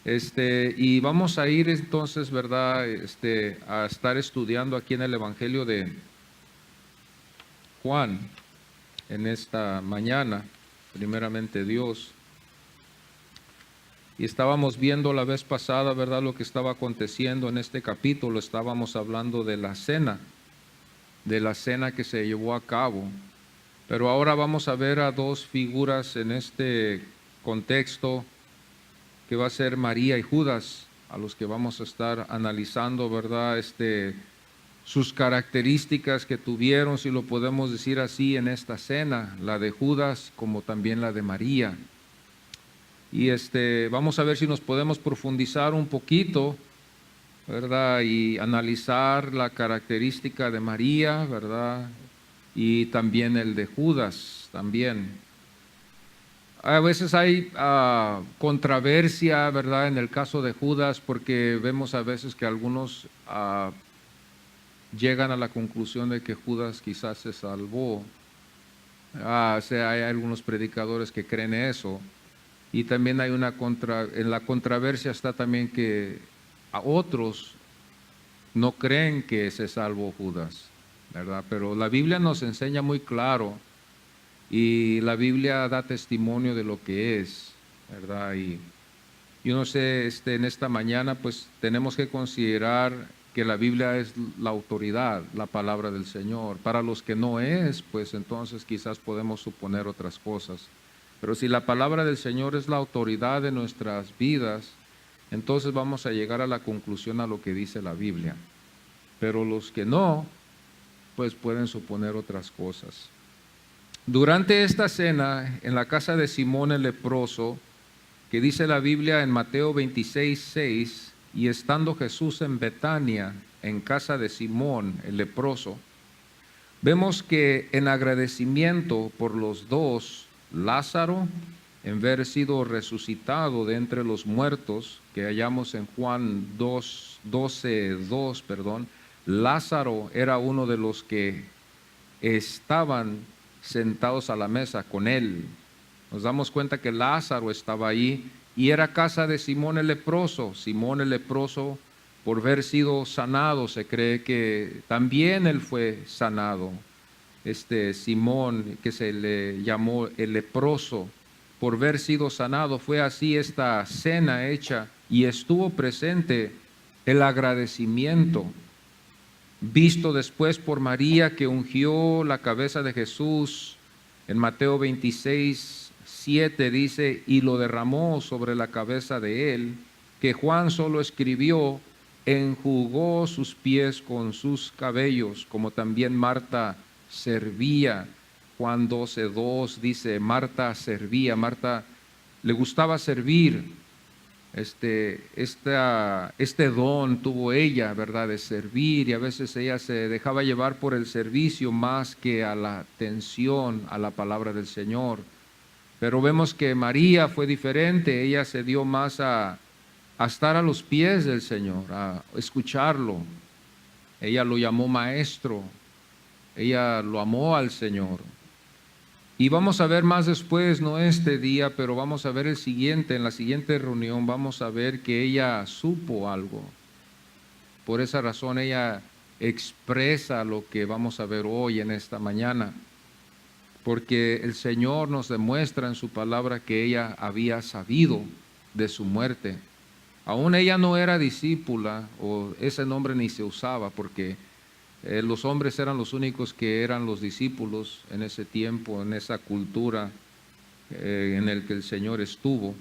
Y vamos a ir entonces, ¿verdad? A estar estudiando aquí en el Evangelio de Juan en esta mañana, primeramente Dios. Y estábamos viendo la vez pasada, ¿verdad? Lo que estaba aconteciendo en este capítulo. Estábamos hablando de la cena que se llevó a cabo. Pero ahora vamos a ver a dos figuras en este contexto, que va a ser María y Judas, a los que vamos a estar analizando, ¿verdad? Sus características que tuvieron, si lo podemos decir así, en esta cena, la de Judas como también la de María. Y vamos a ver si nos podemos profundizar un poquito, ¿verdad? Y analizar la característica de María, ¿verdad? Y también el de Judas, también. A veces hay controversia, ¿verdad? En el caso de Judas, porque vemos a veces que algunos llegan a la conclusión de que Judas quizás se salvó. O sea, hay algunos predicadores que creen eso. Y también hay en la controversia está también que a otros no creen que se salvó Judas, ¿verdad? Pero la Biblia nos enseña muy claro y la Biblia da testimonio de lo que es, ¿verdad? Y yo no sé, en esta mañana pues tenemos que considerar que la Biblia es la autoridad, la palabra del Señor. Para los que no es, pues entonces quizás podemos suponer otras cosas. Pero si la palabra del Señor es la autoridad de nuestras vidas, entonces vamos a llegar a la conclusión a lo que dice la Biblia. Pero los que no, pues pueden suponer otras cosas. Durante esta cena, en la casa de Simón el leproso, que dice la Biblia en Mateo 26:6, y estando Jesús en Betania, en casa de Simón el leproso, vemos que en agradecimiento por los dos, Lázaro, en haber sido resucitado de entre los muertos, que hallamos en Juan 12:2, Lázaro era uno de los que estaban sentados a la mesa con él. Nos damos cuenta que Lázaro estaba ahí y era casa de Simón el leproso. Simón el leproso, por haber sido sanado, se cree que también él fue sanado. Simón, que se le llamó el leproso, por haber sido sanado, fue así esta cena hecha y estuvo presente el agradecimiento, visto después por María, que ungió la cabeza de Jesús. En Mateo 26:7 dice, y lo derramó sobre la cabeza de él, que Juan solo escribió, enjugó sus pies con sus cabellos, como también Marta servía. Juan 12:2 dice, Marta servía, Marta le gustaba servir. Este don tuvo ella, ¿verdad?, de servir, y a veces ella se dejaba llevar por el servicio más que a la atención a la palabra del Señor. Pero vemos que María fue diferente, ella se dio más a estar a los pies del Señor, a escucharlo. Ella lo llamó maestro, ella lo amó al Señor. Y vamos a ver más después, no este día, pero vamos a ver el siguiente, en la siguiente reunión vamos a ver que ella supo algo. Por esa razón ella expresa lo que vamos a ver hoy en esta mañana, porque el Señor nos demuestra en su palabra que ella había sabido de su muerte. Aún ella no era discípula, o ese nombre ni se usaba, porque los hombres eran los únicos que eran los discípulos en ese tiempo, en esa cultura en el que el Señor estuvo.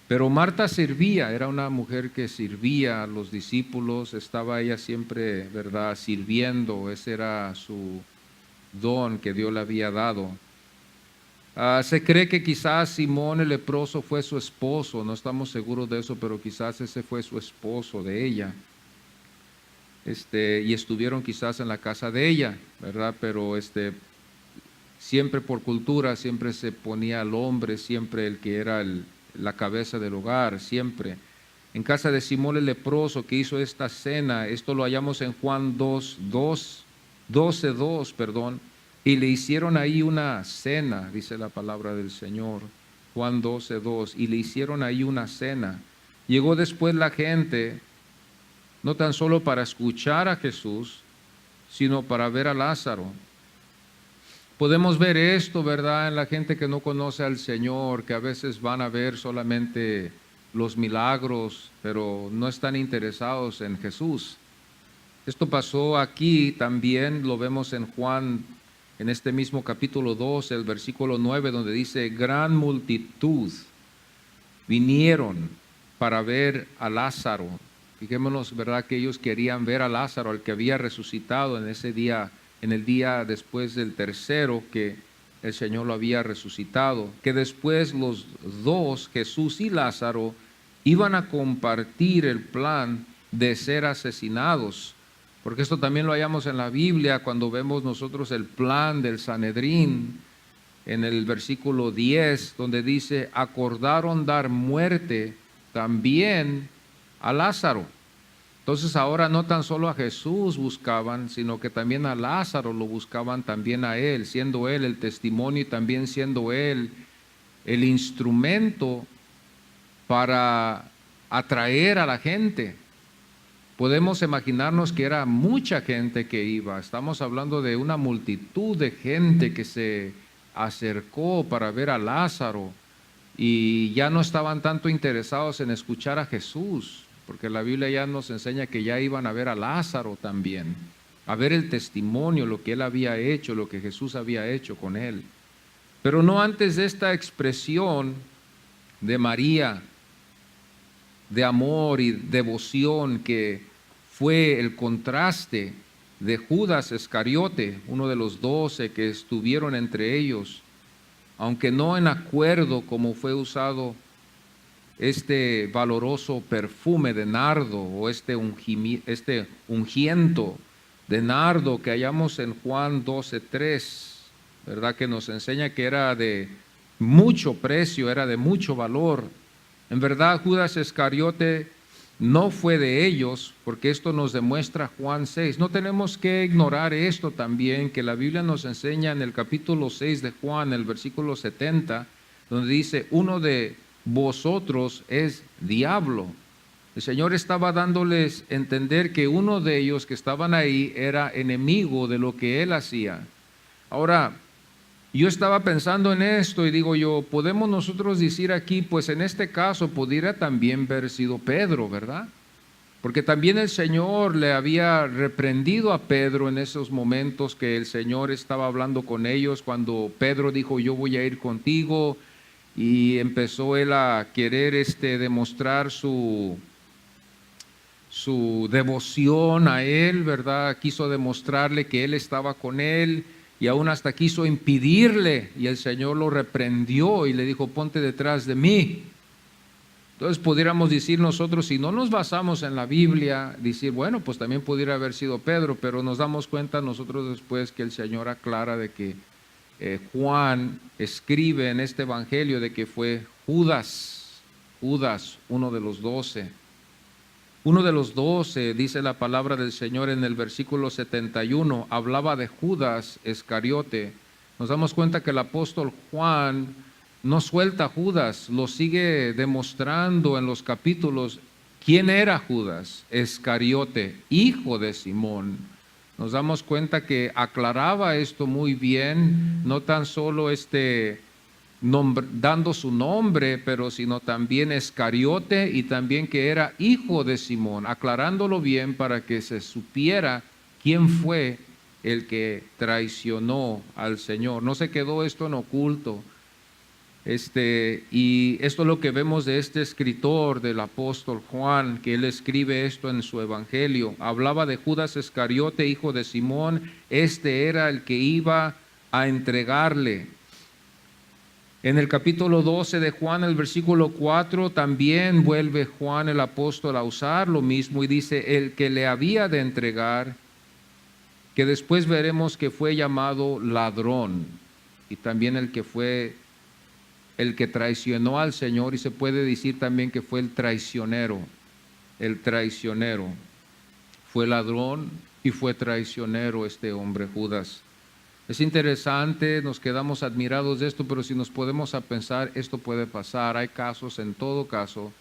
Pero Marta servía, era una mujer que servía a los discípulos, estaba ella siempre, ¿verdad?, sirviendo, ese era su don que Dios le había dado. Se cree que quizás Simón el leproso fue su esposo, no estamos seguros de eso, pero quizás ese fue su esposo de ella. Y estuvieron quizás en la casa de ella, ¿verdad? Pero siempre por cultura, siempre se ponía al hombre, siempre el que era la cabeza del hogar, siempre. En casa de Simón el leproso, que hizo esta cena, esto lo hallamos en Juan 12:2, y le hicieron ahí una cena, dice la palabra del Señor. Juan 12:2, y le hicieron ahí una cena. Llegó después la gente, no tan solo para escuchar a Jesús, sino para ver a Lázaro. Podemos ver esto, ¿verdad?, en la gente que no conoce al Señor, que a veces van a ver solamente los milagros, pero no están interesados en Jesús. Esto pasó aquí también, lo vemos en Juan, en este mismo capítulo 12, el versículo 9, donde dice, gran multitud vinieron para ver a Lázaro. Fijémonos, ¿verdad?, que ellos querían ver a Lázaro, al que había resucitado en ese día, en el día después del tercero que el Señor lo había resucitado, que después los dos, Jesús y Lázaro, iban a compartir el plan de ser asesinados, porque esto también lo hallamos en la Biblia cuando vemos nosotros el plan del Sanedrín, en el versículo 10, donde dice, acordaron dar muerte también a Lázaro. Entonces ahora no tan solo a Jesús buscaban, sino que también a Lázaro lo buscaban también a él, siendo él el testimonio y también siendo él el instrumento para atraer a la gente. Podemos imaginarnos que era mucha gente que iba. Estamos hablando de una multitud de gente que se acercó para ver a Lázaro y ya no estaban tanto interesados en escuchar a Jesús, porque la Biblia ya nos enseña que ya iban a ver a Lázaro también, a ver el testimonio, lo que él había hecho, lo que Jesús había hecho con él. Pero no antes de esta expresión de María, de amor y devoción, que fue el contraste de Judas Iscariote, uno de los 12 que estuvieron entre ellos, aunque no en acuerdo como fue usado este valoroso perfume de nardo o este ungiento de nardo que hallamos en Juan 12:3, ¿verdad?, que nos enseña que era de mucho precio, era de mucho valor. En verdad, Judas Iscariote no fue de ellos, porque esto nos demuestra Juan 6. No tenemos que ignorar esto también, que la Biblia nos enseña en el capítulo 6 de Juan, el versículo 70, donde dice, uno de vosotros es diablo. El Señor estaba dándoles a entender que uno de ellos que estaban ahí era enemigo de lo que él hacía. Ahora, yo estaba pensando en esto y digo yo, podemos nosotros decir aquí, pues en este caso pudiera también haber sido Pedro, ¿verdad? Porque también el Señor le había reprendido a Pedro en esos momentos que el Señor estaba hablando con ellos, cuando Pedro dijo, yo voy a ir contigo, y empezó él a querer demostrar su devoción a él, ¿verdad? Quiso demostrarle que él estaba con él, y aún hasta quiso impedirle, y el Señor lo reprendió y le dijo, ponte detrás de mí. Entonces pudiéramos decir nosotros, si no nos basamos en la Biblia, decir, bueno, pues también pudiera haber sido Pedro, pero nos damos cuenta nosotros después que el Señor aclara de que Juan escribe en este evangelio de que fue Judas, uno de los 12. Uno de los 12, dice la palabra del Señor en el versículo 71, hablaba de Judas Iscariote. Nos damos cuenta que el apóstol Juan no suelta a Judas, lo sigue demostrando en los capítulos. ¿Quién era Judas Iscariote? Hijo de Simón. Nos damos cuenta que aclaraba esto muy bien, no tan solo dando su nombre, pero sino también Iscariote, y también que era hijo de Simón, aclarándolo bien para que se supiera quién fue el que traicionó al Señor. No se quedó esto en oculto. Y esto es lo que vemos de este escritor del apóstol Juan, que él escribe esto en su evangelio. Hablaba de Judas Iscariote, hijo de Simón. Era el que iba a entregarle. En el capítulo 12 de Juan, el versículo 4, también vuelve Juan el apóstol a usar lo mismo y dice, el que le había de entregar, que después veremos que fue llamado ladrón, y también el que traicionó al Señor, y se puede decir también que fue el traicionero. Fue ladrón y fue traicionero este hombre Judas. Es interesante, nos quedamos admirados de esto, pero si nos podemos a pensar, esto puede pasar. Hay casos, en todo caso,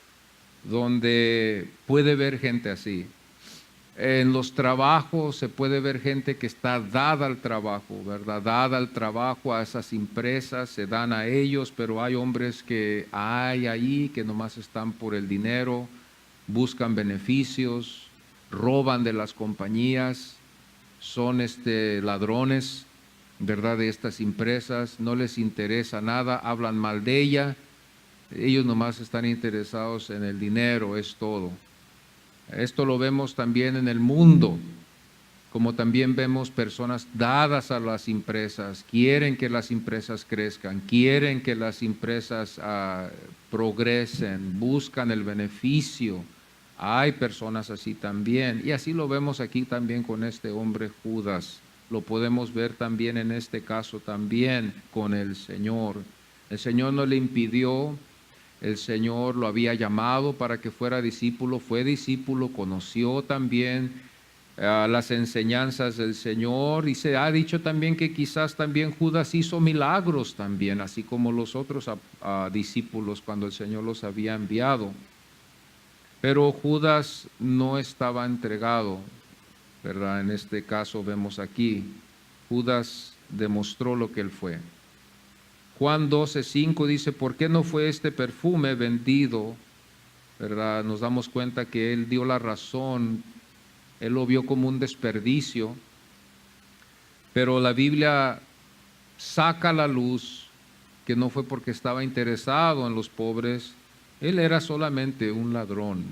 donde puede ver gente así. En los trabajos se puede ver gente que está dada al trabajo, ¿verdad? Dada al trabajo, a esas empresas, se dan a ellos, pero hay hombres que hay ahí que nomás están por el dinero, buscan beneficios, roban de las compañías, son ladrones, ¿verdad? De estas empresas, no les interesa nada, hablan mal de ella, ellos nomás están interesados en el dinero, es todo. Esto lo vemos también en el mundo, como también vemos personas dadas a las empresas, quieren que las empresas crezcan, quieren que las empresas progresen, buscan el beneficio. Hay personas así también, y así lo vemos aquí también con este hombre Judas. Lo podemos ver también en este caso también con el Señor. El Señor no le impidió. El Señor lo había llamado para que fuera discípulo, fue discípulo, conoció también las enseñanzas del Señor, y se ha dicho también que quizás también Judas hizo milagros también, así como los otros discípulos cuando el Señor los había enviado. Pero Judas no estaba entregado, ¿verdad? En este caso vemos aquí, Judas demostró lo que él fue. Juan 12:5 dice, ¿por qué no fue este perfume vendido? ¿Verdad? Nos damos cuenta que él dio la razón, él lo vio como un desperdicio, pero la Biblia saca a la luz que no fue porque estaba interesado en los pobres, él era solamente un ladrón.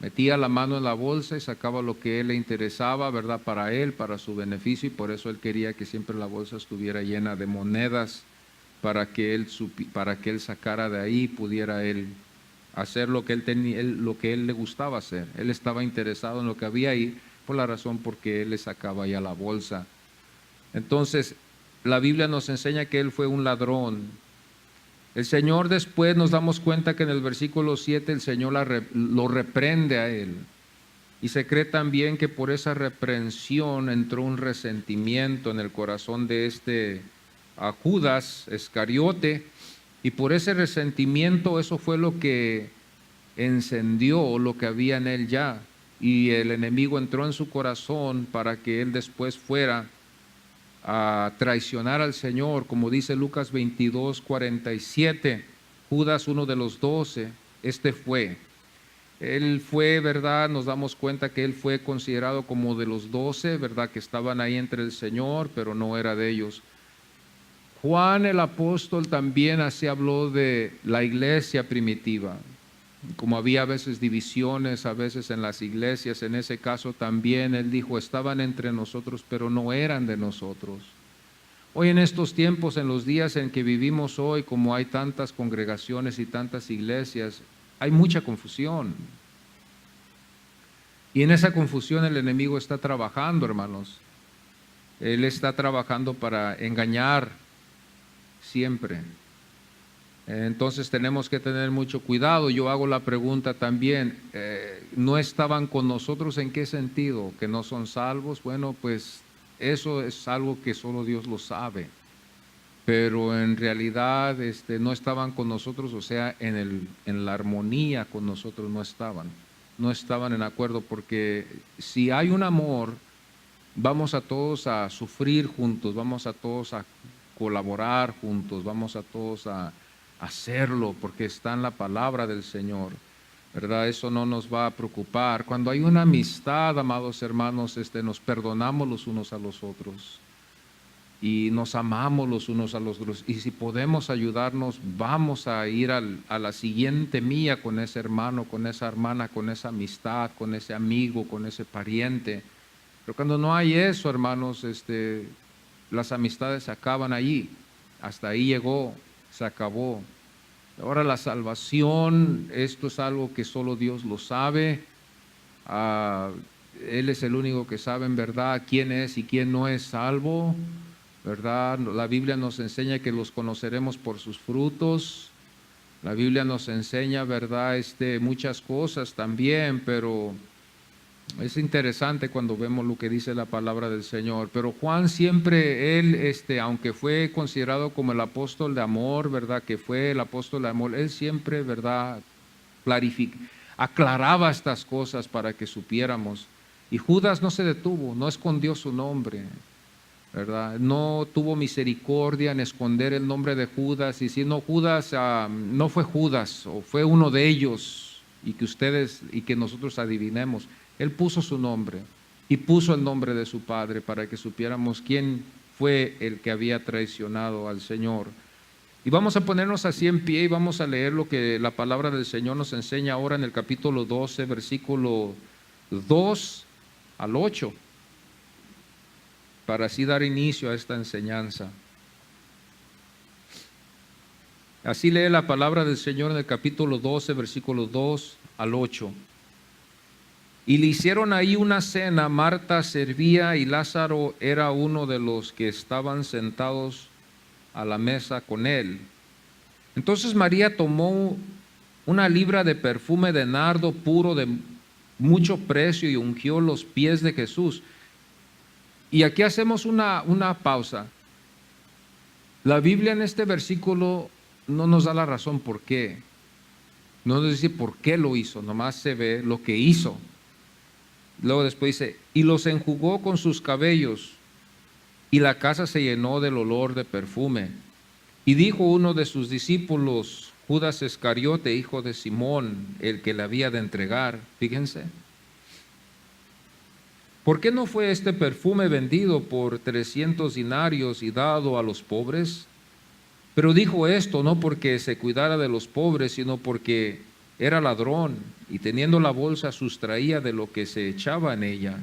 Metía la mano en la bolsa y sacaba lo que él le interesaba, ¿verdad? Para él, para su beneficio, y por eso él quería que siempre la bolsa estuviera llena de monedas, para que él sacara de ahí, pudiera él hacer lo que él tenía, lo que él le gustaba hacer. Él estaba interesado en lo que había ahí, por la razón porque él le sacaba ya la bolsa. Entonces, la Biblia nos enseña que él fue un ladrón. El Señor después nos damos cuenta que en el versículo 7 el Señor lo reprende a él. Y se cree también que por esa reprensión entró un resentimiento en el corazón de a Judas Iscariote, y por ese resentimiento eso fue lo que encendió lo que había en él ya, y el enemigo entró en su corazón para que él después fuera a traicionar al Señor, como dice Lucas 22:47. Judas, uno de los 12, él fue, ¿verdad? Nos damos cuenta que él fue considerado como de los 12, ¿verdad? Que estaban ahí entre el Señor, pero no era de ellos. Juan el apóstol también así habló de la iglesia primitiva. Como había a veces divisiones, a veces en las iglesias, en ese caso también él dijo, estaban entre nosotros, pero no eran de nosotros. Hoy en estos tiempos, en los días en que vivimos hoy, como hay tantas congregaciones y tantas iglesias, hay mucha confusión. Y en esa confusión el enemigo está trabajando, hermanos. Él está trabajando para engañar siempre. Entonces tenemos que tener mucho cuidado. Yo hago la pregunta también, ¿no estaban con nosotros en qué sentido? ¿Que no son salvos? Bueno, pues eso es algo que solo Dios lo sabe. Pero en realidad no estaban con nosotros, o sea, en la armonía con nosotros no estaban en acuerdo, porque si hay un amor, vamos a todos a sufrir juntos, vamos a todos a colaborar juntos, vamos a todos a hacerlo, porque está en la palabra del Señor, ¿verdad? Eso no nos va a preocupar. Cuando hay una amistad, amados hermanos, nos perdonamos los unos a los otros y nos amamos los unos a los otros, y si podemos ayudarnos, vamos a ir a la siguiente milla con ese hermano, con esa hermana, con esa amistad, con ese amigo, con ese pariente. Pero cuando no hay eso, hermanos, las amistades se acaban allí. Hasta ahí llegó, se acabó. Ahora la salvación, esto es algo que solo Dios lo sabe. Él es el único que sabe en verdad quién es y quién no es salvo, ¿verdad? La Biblia nos enseña que los conoceremos por sus frutos. La Biblia nos enseña, ¿verdad? Muchas cosas también, pero Es interesante cuando vemos lo que dice la palabra del Señor, pero Juan siempre, él, aunque fue considerado como el apóstol de amor, ¿verdad? Que fue el apóstol de amor, él siempre, ¿verdad? Aclaraba estas cosas para que supiéramos. Y Judas no se detuvo, no escondió su nombre, ¿verdad? No tuvo misericordia en esconder el nombre de Judas, y si no, Judas no fue Judas, o fue uno de ellos, y que ustedes y que nosotros adivinemos. Él puso su nombre y puso el nombre de su padre para que supiéramos quién fue el que había traicionado al Señor. Y vamos a ponernos así en pie y vamos a leer lo que la palabra del Señor nos enseña ahora en el capítulo 12, versículo 2 al 8, para así dar inicio a esta enseñanza. Así lee la palabra del Señor en el capítulo 12, versículo 2 al 8. Y le hicieron ahí una cena, Marta servía y Lázaro era uno de los que estaban sentados a la mesa con él. Entonces María tomó una libra de perfume de nardo puro de mucho precio y ungió los pies de Jesús. Y aquí hacemos una pausa. La Biblia en este versículo no nos da la razón por qué. No nos dice por qué lo hizo, nomás se ve lo que hizo. Luego después dice, y los enjugó con sus cabellos, y la casa se llenó del olor de perfume. Y dijo uno de sus discípulos, Judas Iscariote, hijo de Simón, el que le había de entregar, fíjense, ¿por qué no fue este perfume vendido por 300 dinarios y dado a los pobres? Pero dijo esto no porque se cuidara de los pobres, sino porque era ladrón y teniendo la bolsa sustraía de lo que se echaba en ella.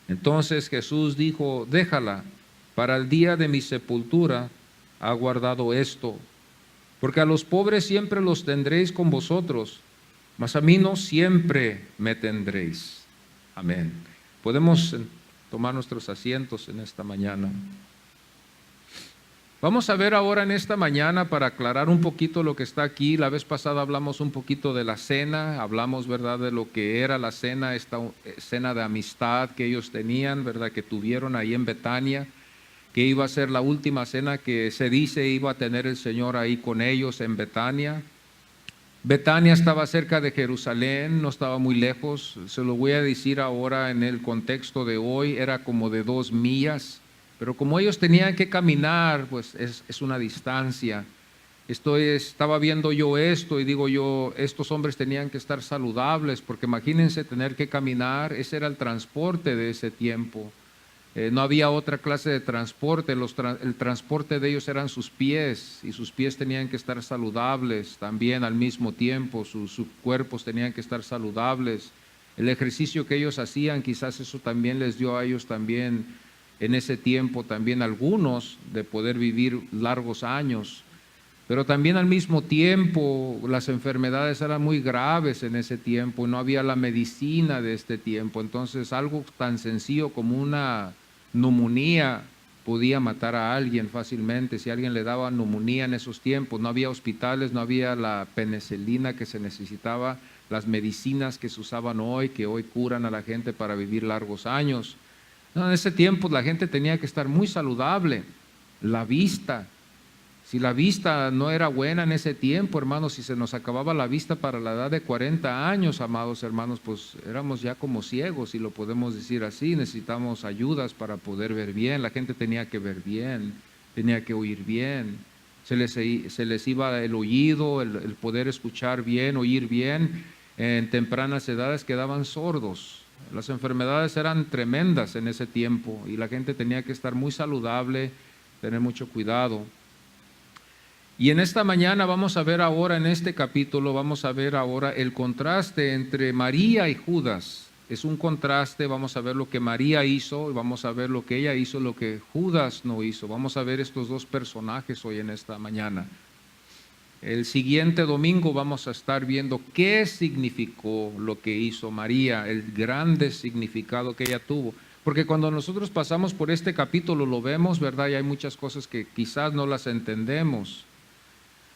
Entonces Jesús dijo, déjala, para el día de mi sepultura ha guardado esto, porque a los pobres siempre los tendréis con vosotros, mas a mí no siempre me tendréis. Amén. Podemos tomar nuestros asientos en esta mañana. Vamos a ver ahora en esta mañana, para aclarar un poquito lo que está aquí. La vez pasada hablamos un poquito de la cena, hablamos, ¿verdad?, de lo que era la cena, esta cena de amistad que ellos tenían, ¿verdad?, que tuvieron ahí en Betania, que iba a ser la última cena que se dice iba a tener el Señor ahí con ellos en Betania. Betania estaba cerca de Jerusalén, no estaba muy lejos. Se lo voy a decir ahora en el contexto de hoy, era como de 2 millas. Pero como ellos tenían que caminar, pues es una distancia. Estaba viendo yo esto y digo yo, estos hombres tenían que estar saludables, porque imagínense tener que caminar, ese era el transporte de ese tiempo. No había otra clase de transporte, el transporte de ellos eran sus pies, y sus pies tenían que estar saludables también al mismo tiempo, sus cuerpos tenían que estar saludables. El ejercicio que ellos hacían, quizás eso también les dio a ellos también, en ese tiempo también algunos, de poder vivir largos años. Pero también al mismo tiempo las enfermedades eran muy graves en ese tiempo y no había la medicina de este tiempo. Entonces algo tan sencillo como una neumonía podía matar a alguien fácilmente. Si a alguien le daba neumonía en esos tiempos, no había hospitales, no había la penicilina que se necesitaba, las medicinas que se usaban hoy, que hoy curan a la gente para vivir largos años. No, en ese tiempo la gente tenía que estar muy saludable. La vista, si la vista no era buena en ese tiempo, hermanos, si se nos acababa la vista para la edad de 40 años, amados hermanos, pues éramos ya como ciegos, si lo podemos decir así. Necesitamos ayudas para poder ver bien. La gente tenía que ver bien, tenía que oír bien. Se les iba el oído, el poder escuchar bien, oír bien. En tempranas edades quedaban sordos. Las enfermedades eran tremendas en ese tiempo y la gente tenía que estar muy saludable, tener mucho cuidado. Y en esta mañana vamos a ver ahora, en este capítulo, vamos a ver ahora el contraste entre María y Judas. Es un contraste, vamos a ver lo que María hizo, vamos a ver lo que ella hizo, lo que Judas no hizo. Vamos a ver estos dos personajes hoy en esta mañana. El siguiente domingo vamos a estar viendo qué significó lo que hizo María, el grande significado que ella tuvo. Porque cuando nosotros pasamos por este capítulo lo vemos, ¿verdad? Y hay muchas cosas que quizás no las entendemos.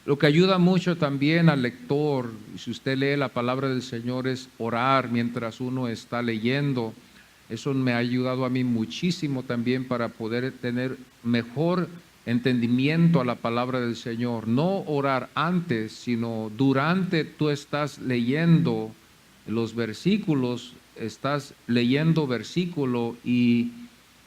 Lo que ayuda mucho también al lector, si usted lee la palabra del Señor, es orar mientras uno está leyendo. Eso me ha ayudado a mí muchísimo también para poder tener mejor entendimiento a la palabra del Señor. No orar antes, sino durante tú estás leyendo los versículos, estás leyendo versículo y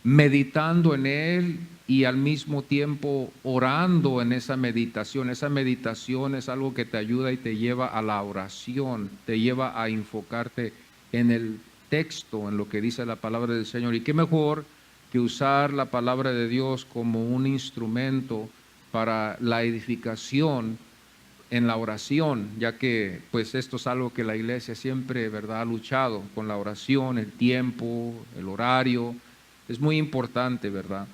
meditando en él y al mismo tiempo orando en esa meditación. Esa meditación es algo que te ayuda y te lleva a la oración, te lleva a enfocarte en el texto, en lo que dice la palabra del Señor. Y qué mejor que usar la palabra de Dios como un instrumento para la edificación en la oración, ya que pues esto es algo que la iglesia siempre, ¿verdad?, ha luchado con la oración, el tiempo, el horario. Es muy importante, ¿verdad?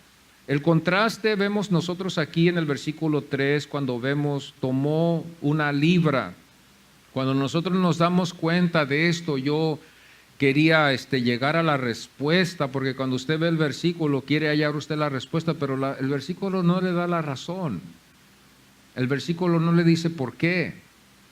El contraste vemos nosotros aquí en el versículo 3, cuando vemos, tomó una libra. Cuando nosotros nos damos cuenta de esto, yo quería llegar a la respuesta, porque cuando usted ve el versículo, quiere hallar usted la respuesta, pero el versículo no le da la razón. El versículo no le dice por qué.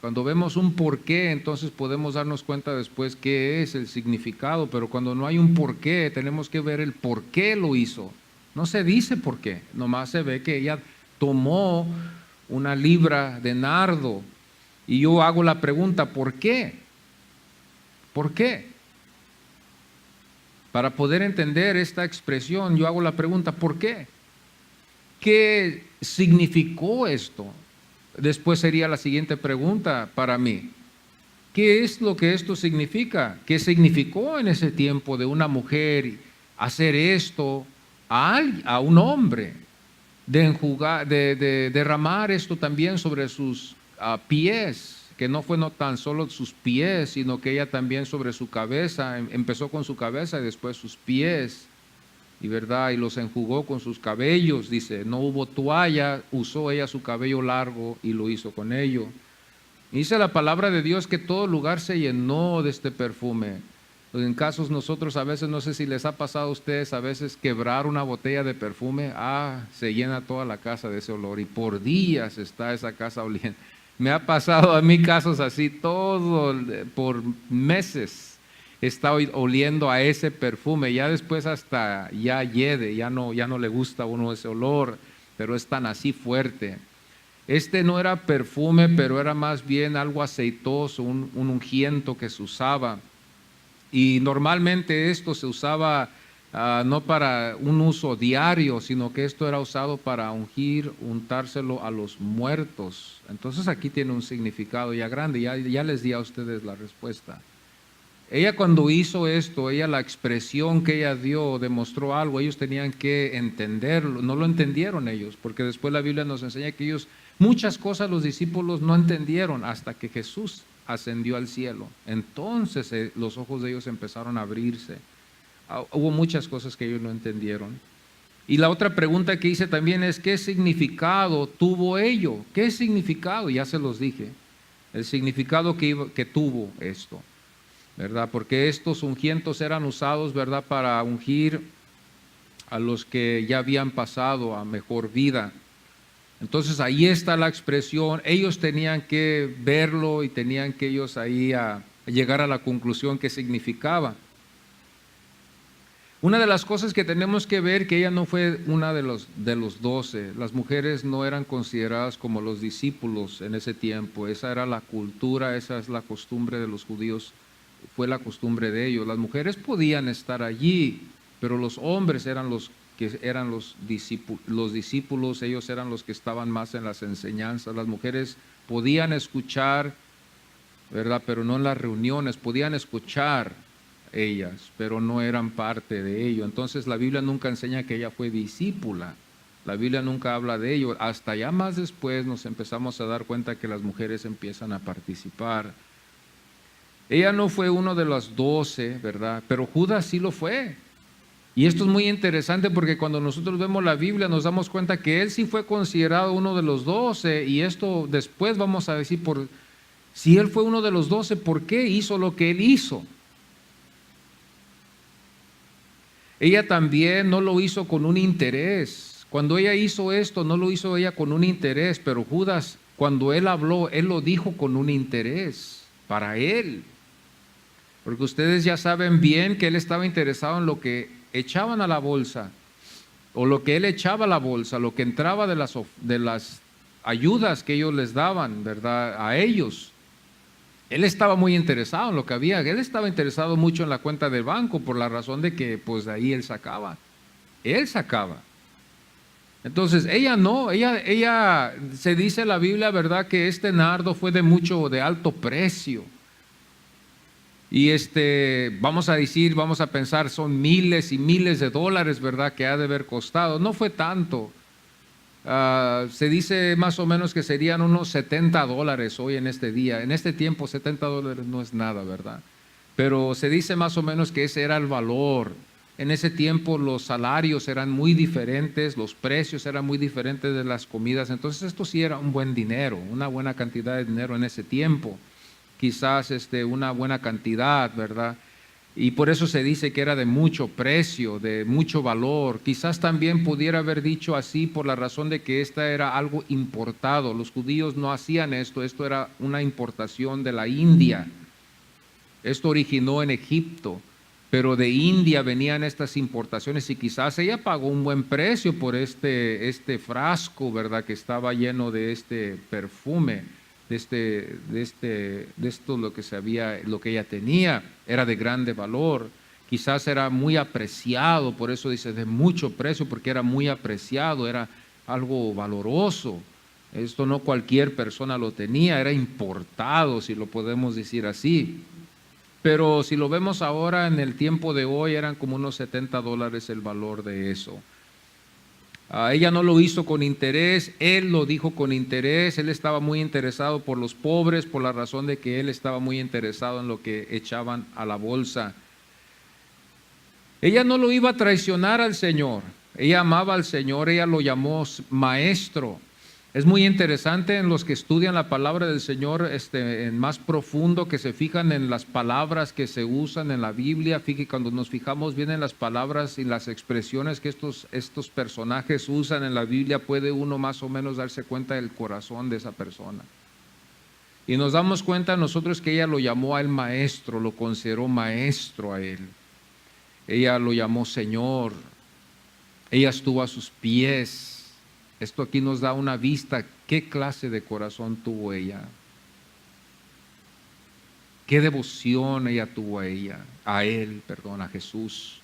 Cuando vemos un por qué, entonces podemos darnos cuenta después qué es el significado, pero cuando no hay un por qué, tenemos que ver el por qué lo hizo. No se dice por qué, nomás se ve que ella tomó una libra de nardo. Y yo hago la pregunta, ¿por qué? ¿Por qué? Para poder entender esta expresión, yo hago la pregunta, ¿por qué? ¿Qué significó esto? Después sería la siguiente pregunta para mí. ¿Qué es lo que esto significa? ¿Qué significó en ese tiempo de una mujer hacer esto a un hombre? De derramar esto también sobre sus pies, que no fue no tan solo sus pies, sino que ella también sobre su cabeza, empezó con su cabeza y después sus pies. Y verdad, y los enjugó con sus cabellos, dice, no hubo toalla, usó ella su cabello largo y lo hizo con ello. Y dice la palabra de Dios que todo lugar se llenó de este perfume. En casos nosotros a veces, no sé si les ha pasado a ustedes, a veces quebrar una botella de perfume, se llena toda la casa de ese olor y por días está esa casa oliendo. Me ha pasado a mí casos así, todo por meses está oliendo a ese perfume, ya después hasta ya hiede, ya no le gusta a uno ese olor, pero es tan así fuerte. Este no era perfume, pero era más bien algo aceitoso, un ungiento que se usaba. Y normalmente esto se usaba no para un uso diario, sino que esto era usado para ungir, untárselo a los muertos. Entonces aquí tiene un significado ya grande, ya les di a ustedes la respuesta. Ella cuando hizo esto, la expresión que ella dio demostró algo, ellos tenían que entenderlo, no lo entendieron ellos, porque después la Biblia nos enseña que muchas cosas los discípulos no entendieron hasta que Jesús ascendió al cielo. Entonces los ojos de ellos empezaron a abrirse. Hubo muchas cosas que ellos no entendieron. Y la otra pregunta que hice también es, ¿qué significado tuvo ello? ¿Qué significado? Ya se los dije, el significado que tuvo esto, ¿verdad? Porque estos ungüentos eran usados, ¿verdad?, para ungir a los que ya habían pasado a mejor vida. Entonces ahí está la expresión, ellos tenían que verlo y tenían que ellos ahí llegar a la conclusión que significaba. Una de las cosas que tenemos que ver, que ella no fue una de los 12, las mujeres no eran consideradas como los discípulos en ese tiempo, esa era la cultura, esa es la costumbre de los judíos, fue la costumbre de ellos. Las mujeres podían estar allí, pero los hombres eran los que eran los discípulos, ellos eran los que estaban más en las enseñanzas. Las mujeres podían escuchar, ¿verdad?, pero no en las reuniones, podían escuchar ellas, pero no eran parte de ello. Entonces la Biblia nunca enseña que ella fue discípula, la Biblia nunca habla de ello. Hasta ya más después nos empezamos a dar cuenta que las mujeres empiezan a participar. Ella no fue uno de los 12, ¿verdad? Pero Judas sí lo fue. Y esto es muy interesante porque cuando nosotros vemos la Biblia nos damos cuenta que él sí fue considerado uno de los 12, y esto después vamos a decir, si él fue uno de los 12, ¿por qué hizo lo que él hizo? Ella también no lo hizo con un interés. Cuando ella hizo esto, no lo hizo ella con un interés, pero Judas cuando él habló, él lo dijo con un interés para él. Porque ustedes ya saben bien que él estaba interesado en lo que echaban a la bolsa, o lo que él echaba a la bolsa, lo que entraba de las ayudas que ellos les daban, ¿verdad?, a ellos. Él estaba muy interesado en lo que había, él estaba interesado mucho en la cuenta del banco, por la razón de que pues de ahí él sacaba. Entonces ella no, ella se dice en la Biblia, ¿verdad?, que este nardo fue de alto precio. Y vamos a pensar, son miles y miles de dólares, ¿verdad?, que ha de haber costado. No fue tanto. Se dice más o menos que serían unos $70 hoy en este día. En este tiempo $70 no es nada, ¿verdad? Pero se dice más o menos que ese era el valor. En ese tiempo los salarios eran muy diferentes, los precios eran muy diferentes de las comidas. Entonces esto sí era un buen dinero, una buena cantidad de dinero en ese tiempo. Quizás una buena cantidad, ¿verdad? Y por eso se dice que era de mucho precio, de mucho valor. Quizás también pudiera haber dicho así por la razón de que esta era algo importado. Los judíos no hacían esto era una importación de la India. Esto originó en Egipto, pero de India venían estas importaciones y quizás ella pagó un buen precio por este frasco, ¿verdad?, que estaba lleno de este perfume. Lo que ella tenía era de grande valor, quizás era muy apreciado, por eso dice de mucho precio, porque era muy apreciado, era algo valoroso. Esto no cualquier persona lo tenía, era importado, si lo podemos decir así. Pero si lo vemos ahora en el tiempo de hoy, eran como unos $70 el valor de eso. Ella no lo hizo con interés, él lo dijo con interés. Él estaba muy interesado por los pobres, por la razón de que él estaba muy interesado en lo que echaban a la bolsa. Ella no lo iba a traicionar al Señor, ella amaba al Señor, ella lo llamó maestro. Es muy interesante en los que estudian la palabra del Señor en más profundo, que se fijan en las palabras que se usan en la Biblia. Fíjense, cuando nos fijamos bien en las palabras y las expresiones que estos personajes usan en la Biblia, puede uno más o menos darse cuenta del corazón de esa persona. Y nos damos cuenta nosotros que ella lo llamó a él maestro, lo consideró maestro a él. Ella lo llamó Señor, ella estuvo a sus pies. Esto aquí nos da una vista, qué clase de corazón tuvo ella, qué devoción ella tuvo a a Jesús.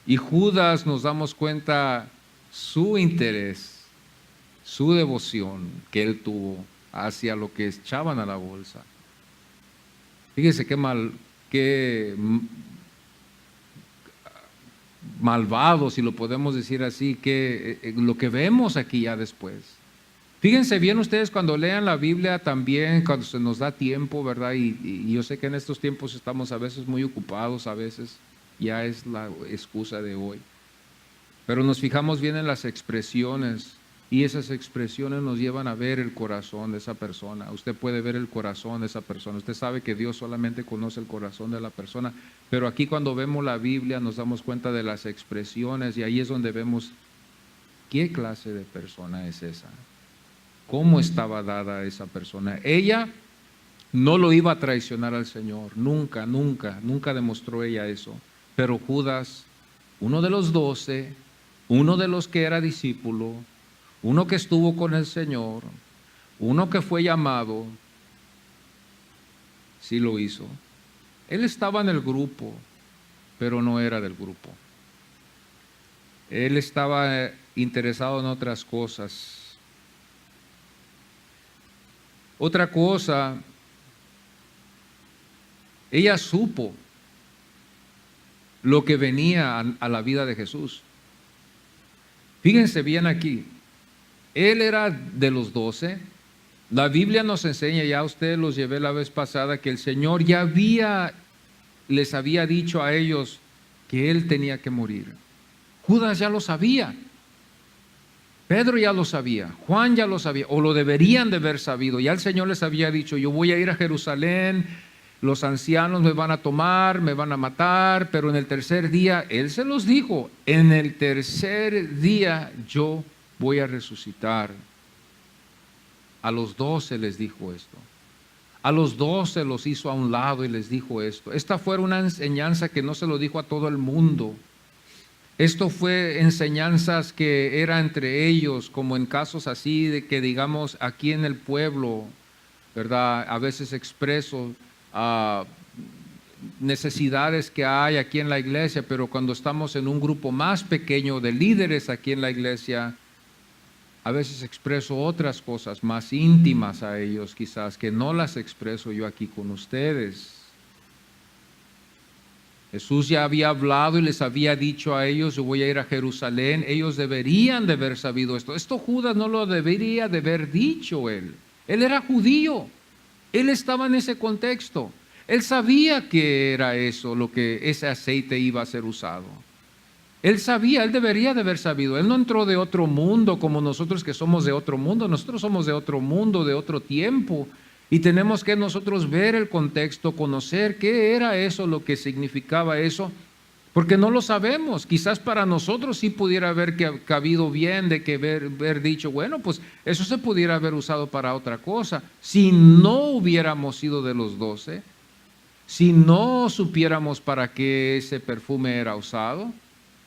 Y Judas, nos damos cuenta su interés, su devoción que él tuvo hacia lo que echaban a la bolsa. Fíjese qué malvado, si lo podemos decir así, que lo que vemos aquí ya después. Fíjense bien ustedes cuando lean la Biblia también, cuando se nos da tiempo, ¿verdad? Y yo sé que en estos tiempos estamos a veces muy ocupados, a veces ya es la excusa de hoy. Pero nos fijamos bien en las expresiones, y esas expresiones nos llevan a ver el corazón de esa persona. Usted puede ver el corazón de esa persona. Usted sabe que Dios solamente conoce el corazón de la persona, pero aquí cuando vemos la Biblia nos damos cuenta de las expresiones, y ahí es donde vemos qué clase de persona es esa, cómo estaba dada esa persona. Ella no lo iba a traicionar al Señor, nunca demostró ella eso. Pero Judas, uno de los 12, uno de los que era discípulo, uno que estuvo con el Señor, uno que fue llamado, sí lo hizo. Él estaba en el grupo, pero no era del grupo. Él estaba interesado en otras cosas. Otra cosa, ella supo lo que venía a la vida de Jesús. Fíjense bien aquí. Él era de los 12. La Biblia nos enseña, ya ustedes los llevé la vez pasada, que el Señor ya les había dicho a ellos que Él tenía que morir. Judas ya lo sabía. Pedro ya lo sabía. Juan ya lo sabía, o lo deberían de haber sabido. Ya el Señor les había dicho, yo voy a ir a Jerusalén, los ancianos me van a tomar, me van a matar, pero en el tercer día, Él se los dijo, en el tercer día yo voy a resucitar. A los 12 les dijo esto. A los 12 los hizo a un lado y les dijo esto. Esta fue una enseñanza que no se lo dijo a todo el mundo. Esto fue enseñanzas que era entre ellos, como en casos así de que digamos aquí en el pueblo, ¿verdad? A veces expreso necesidades que hay aquí en la iglesia, pero cuando estamos en un grupo más pequeño de líderes aquí en la iglesia, a veces expreso otras cosas más íntimas a ellos quizás, que no las expreso yo aquí con ustedes. Jesús ya había hablado y les había dicho a ellos, yo voy a ir a Jerusalén. Ellos deberían de haber sabido esto. Esto Judas no lo debería de haber dicho él. Él era judío. Él estaba en ese contexto. Él sabía que era eso, lo que ese aceite iba a ser usado. Él sabía, él debería de haber sabido. Él no entró de otro mundo como nosotros que somos de otro mundo. Nosotros somos de otro mundo, de otro tiempo. Y tenemos que nosotros ver el contexto, conocer qué era eso, lo que significaba eso, porque no lo sabemos. Quizás para nosotros sí pudiera haber cabido bien de que haber dicho, bueno, pues eso se pudiera haber usado para otra cosa. Si no hubiéramos sido de los 12, si no supiéramos para qué ese perfume era usado,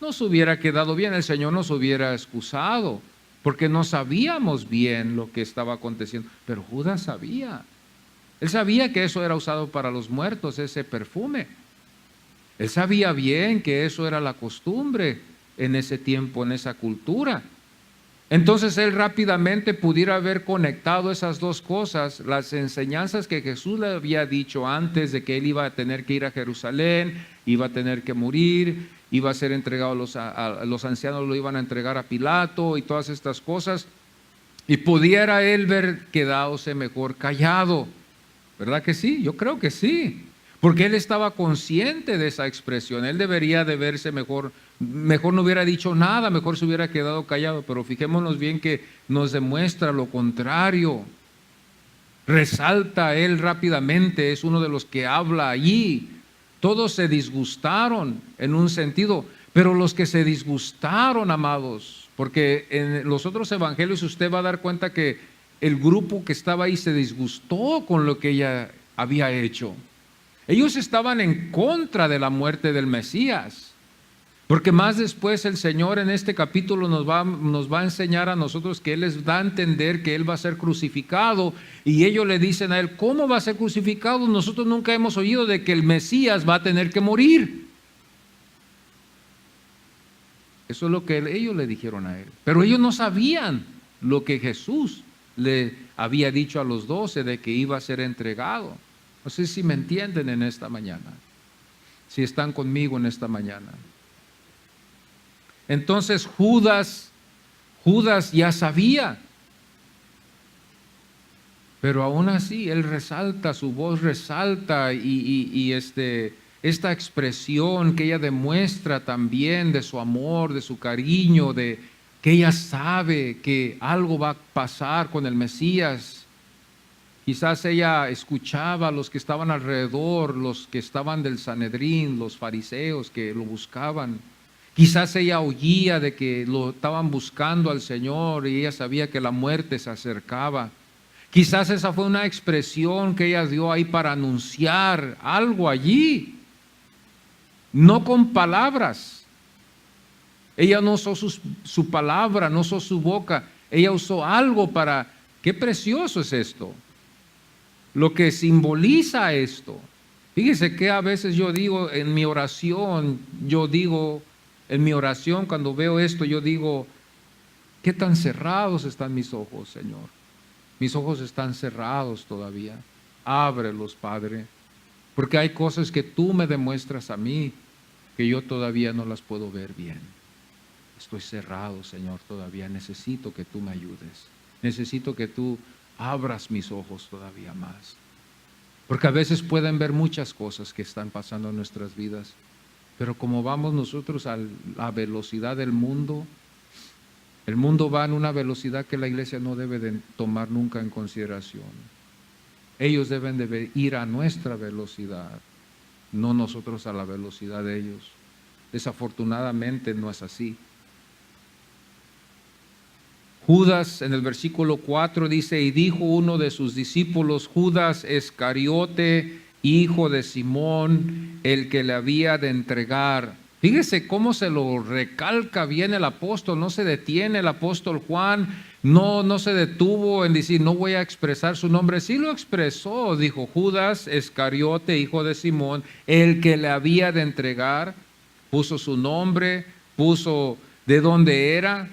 nos hubiera quedado bien, el Señor nos hubiera excusado, porque no sabíamos bien lo que estaba aconteciendo. Pero Judas sabía. Él sabía que eso era usado para los muertos, ese perfume. Él sabía bien que eso era la costumbre en ese tiempo, en esa cultura. Entonces él rápidamente pudiera haber conectado esas dos cosas, las enseñanzas que Jesús le había dicho antes de que él iba a tener que ir a Jerusalén, iba a tener que morir, iba a ser entregado a los ancianos, lo iban a entregar a Pilato y todas estas cosas, y pudiera él haber quedadose mejor callado, ¿verdad que sí? Yo creo que sí, porque él estaba consciente de esa expresión. Él debería de verse mejor no hubiera dicho nada, mejor se hubiera quedado callado, pero fijémonos bien que nos demuestra lo contrario. Resalta él rápidamente, es uno de los que habla allí. Todos se disgustaron en un sentido, pero los que se disgustaron, amados, porque en los otros evangelios usted va a dar cuenta que el grupo que estaba ahí se disgustó con lo que ella había hecho. Ellos estaban en contra de la muerte del Mesías. Porque más después el Señor en este capítulo nos va a enseñar a nosotros que Él les da a entender que Él va a ser crucificado, y ellos le dicen a Él, ¿cómo va a ser crucificado? Nosotros nunca hemos oído de que el Mesías va a tener que morir. Eso es lo que ellos le dijeron a Él. Pero ellos no sabían lo que Jesús le había dicho a los 12 de que iba a ser entregado. No sé si me entienden en esta mañana, si están conmigo en esta mañana. Entonces Judas ya sabía, pero aún así él resalta, su voz resalta y esta expresión que ella demuestra también de su amor, de su cariño, de que ella sabe que algo va a pasar con el Mesías. Quizás ella escuchaba a los que estaban alrededor, los que estaban del Sanedrín, los fariseos que lo buscaban. Quizás ella oía de que lo estaban buscando al Señor y ella sabía que la muerte se acercaba. Quizás esa fue una expresión que ella dio ahí para anunciar algo allí, no con palabras. Ella no usó su palabra, no usó su boca, ella usó algo para, qué precioso es esto, lo que simboliza esto. Fíjese que a veces yo digo en mi oración, cuando veo esto, yo digo, ¿qué tan cerrados están mis ojos, Señor? Mis ojos están cerrados todavía. Ábrelos, Padre, porque hay cosas que tú me demuestras a mí que yo todavía no las puedo ver bien. Estoy cerrado, Señor, todavía. Necesito que tú me ayudes. Necesito que tú abras mis ojos todavía más. Porque a veces pueden ver muchas cosas que están pasando en nuestras vidas, pero como vamos nosotros a la velocidad del mundo, el mundo va en una velocidad que la iglesia no debe de tomar nunca en consideración. Ellos deben de ir a nuestra velocidad, no nosotros a la velocidad de ellos. Desafortunadamente no es así. Judas, en el versículo 4 dice, y dijo uno de sus discípulos, Judas Iscariote, hijo de Simón, el que le había de entregar. Fíjese cómo se lo recalca bien el apóstol, no se detiene el apóstol Juan, no se detuvo en decir, no voy a expresar su nombre, sí lo expresó, dijo Judas Iscariote, hijo de Simón, el que le había de entregar, puso su nombre, puso de dónde era,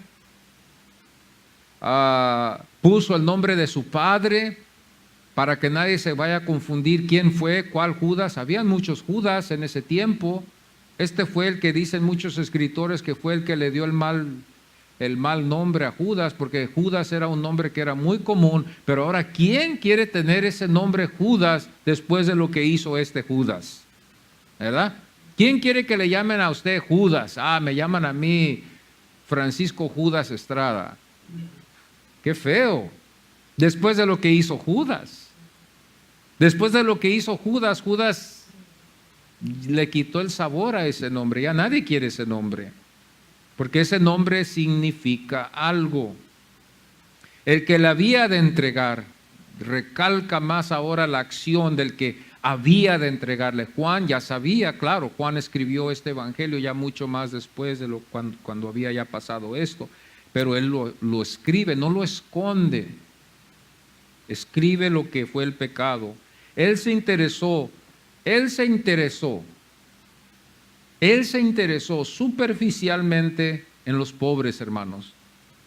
puso el nombre de su padre, para que nadie se vaya a confundir quién fue, cuál Judas. Habían muchos Judas en ese tiempo. Este fue el que dicen muchos escritores que fue el que le dio el mal nombre a Judas, porque Judas era un nombre que era muy común, pero ahora, ¿quién quiere tener ese nombre Judas después de lo que hizo este Judas? ¿Verdad? ¿Quién quiere que le llamen a usted Judas? Me llaman a mí Francisco Judas Estrada. Qué feo. Después de lo que hizo Judas. Después de lo que hizo Judas, Judas le quitó el sabor a ese nombre. Ya nadie quiere ese nombre, porque ese nombre significa algo. El que le había de entregar, recalca más ahora la acción del que había de entregarle. Juan ya sabía, claro, Juan escribió este evangelio ya mucho más después de cuando había ya pasado esto, pero él lo escribe, no lo esconde, escribe lo que fue el pecado. Él se interesó superficialmente en los pobres, hermanos.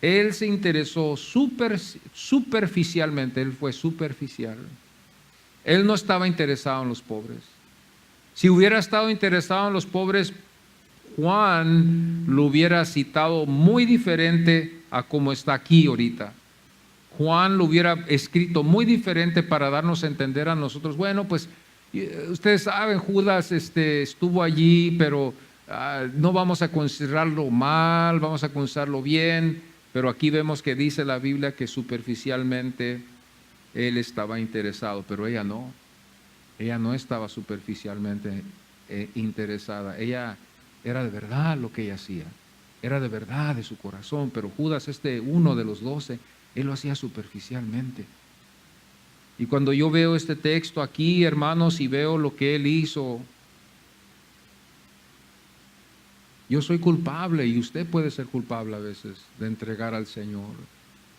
Él se interesó superficialmente, él fue superficial. Él no estaba interesado en los pobres. Si hubiera estado interesado en los pobres, Juan lo hubiera citado muy diferente a como está aquí ahorita. Juan lo hubiera escrito muy diferente para darnos a entender a nosotros, bueno, pues ustedes saben, Judas estuvo allí, pero no vamos a considerarlo mal, vamos a considerarlo bien, pero aquí vemos que dice la Biblia que superficialmente él estaba interesado, pero ella no estaba superficialmente interesada, ella era de verdad lo que ella hacía, era de verdad de su corazón, pero Judas, uno de los 12, él lo hacía superficialmente. Y cuando yo veo este texto aquí, hermanos, y veo lo que él hizo, yo soy culpable, y usted puede ser culpable a veces, de entregar al Señor,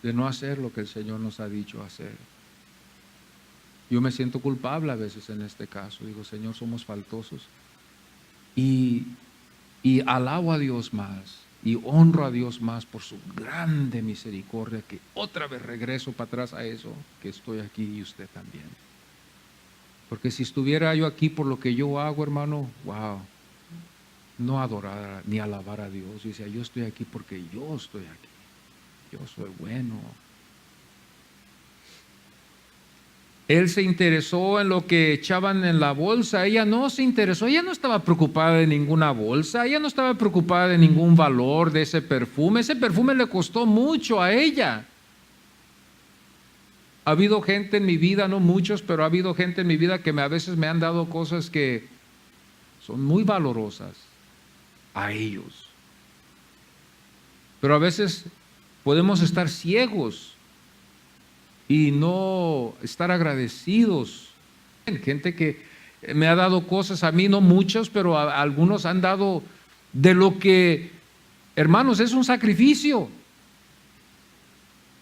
de no hacer lo que el Señor nos ha dicho hacer. Yo me siento culpable a veces en este caso, digo, Señor, somos faltosos, y alabo a Dios más, y honro a Dios más por su grande misericordia, que otra vez regreso para atrás a eso, que estoy aquí y usted también. Porque si estuviera yo aquí por lo que yo hago, hermano, wow, no adorar ni alabar a Dios. Dice, yo estoy aquí porque yo estoy aquí, yo soy bueno. Él se interesó en lo que echaban en la bolsa, ella no se interesó, ella no estaba preocupada de ninguna bolsa, ella no estaba preocupada de ningún valor de ese perfume le costó mucho a ella. Ha habido gente en mi vida, no muchos, pero ha habido gente en mi vida que a veces me han dado cosas que son muy valorosas a ellos. Pero a veces podemos estar ciegos y no estar agradecidos. Gente que me ha dado cosas a mí, no muchos, pero algunos han dado de lo que, hermanos, es un sacrificio.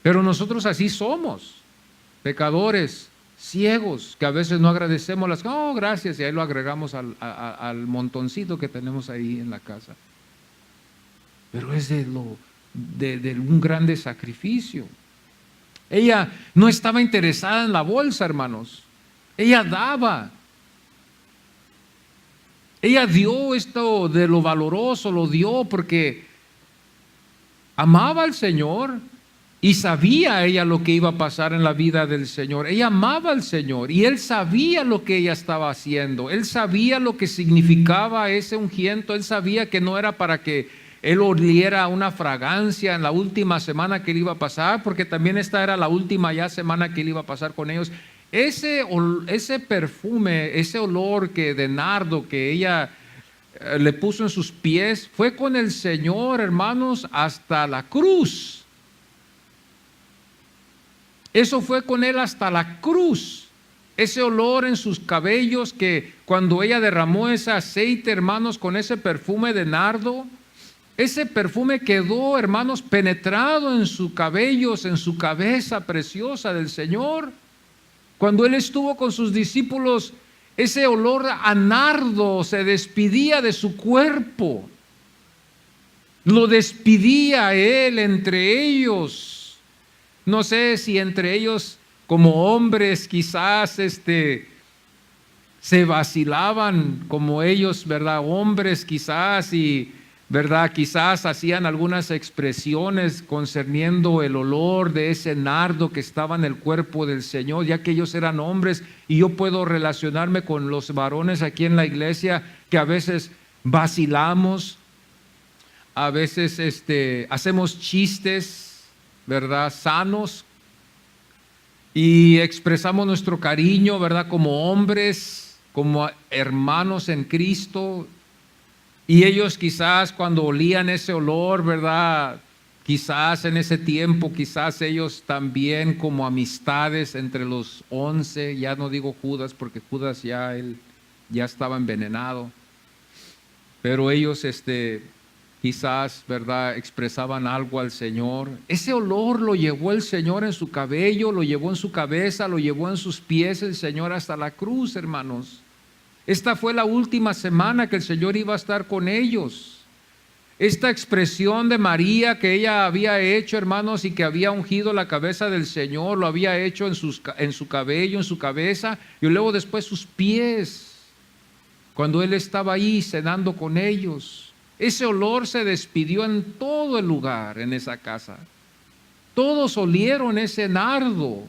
Pero nosotros así somos, pecadores, ciegos, que a veces no agradecemos las cosas. Oh, gracias, y ahí lo agregamos al montoncito que tenemos ahí en la casa. Pero es de un grande sacrificio. Ella no estaba interesada en la bolsa, hermanos. Ella daba. Ella dio esto de lo valoroso, lo dio porque amaba al Señor y sabía ella lo que iba a pasar en la vida del Señor. Ella amaba al Señor y Él sabía lo que ella estaba haciendo. Él sabía lo que significaba ese ungüento. Él sabía que no era para que Él oliera una fragancia en la última semana que Él iba a pasar, porque también esta era la última ya semana que Él iba a pasar con ellos. Ese perfume, ese olor de nardo que ella le puso en sus pies, fue con el Señor, hermanos, hasta la cruz. Eso fue con él hasta la cruz. Ese olor en sus cabellos, que cuando ella derramó ese aceite, hermanos, con ese perfume de nardo, ese perfume quedó, hermanos, penetrado en sus cabellos, en su cabeza preciosa del Señor. Cuando él estuvo con sus discípulos, ese olor a nardo se despidía de su cuerpo. Lo despidía él entre ellos. No sé si entre ellos, como hombres, quizás se vacilaban como ellos, ¿verdad? Hombres quizás, y ¿verdad? Quizás hacían algunas expresiones concerniendo el olor de ese nardo que estaba en el cuerpo del Señor, ya que ellos eran hombres, y yo puedo relacionarme con los varones aquí en la iglesia que a veces vacilamos, a veces hacemos chistes, ¿verdad? Sanos, y expresamos nuestro cariño, ¿verdad? Como hombres, como hermanos en Cristo. Y ellos quizás cuando olían ese olor, ¿verdad? Quizás en ese tiempo, quizás ellos también como amistades entre los 11, ya no digo Judas porque Judas él ya estaba envenenado, pero ellos quizás, ¿verdad? Expresaban algo al Señor. Ese olor lo llevó el Señor en su cabello, lo llevó en su cabeza, lo llevó en sus pies el Señor hasta la cruz, hermanos. Esta fue la última semana que el Señor iba a estar con ellos. Esta expresión de María que ella había hecho, hermanos, y que había ungido la cabeza del Señor, lo había hecho en su cabello, en su cabeza, y luego después sus pies, cuando Él estaba ahí cenando con ellos. Ese olor se despidió en todo el lugar, en esa casa. Todos olieron ese nardo.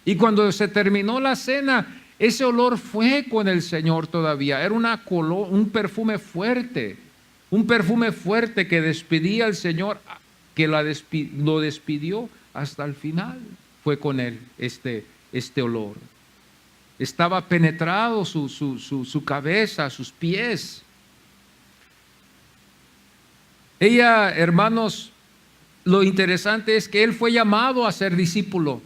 Y cuando se terminó la cena, ese olor fue con el Señor todavía. Era un perfume fuerte. Un perfume fuerte que despedía al Señor, que lo despidió hasta el final. Fue con él este olor. Estaba penetrado su cabeza, sus pies. Ella, hermanos, lo interesante es que él fue llamado a ser discípulo.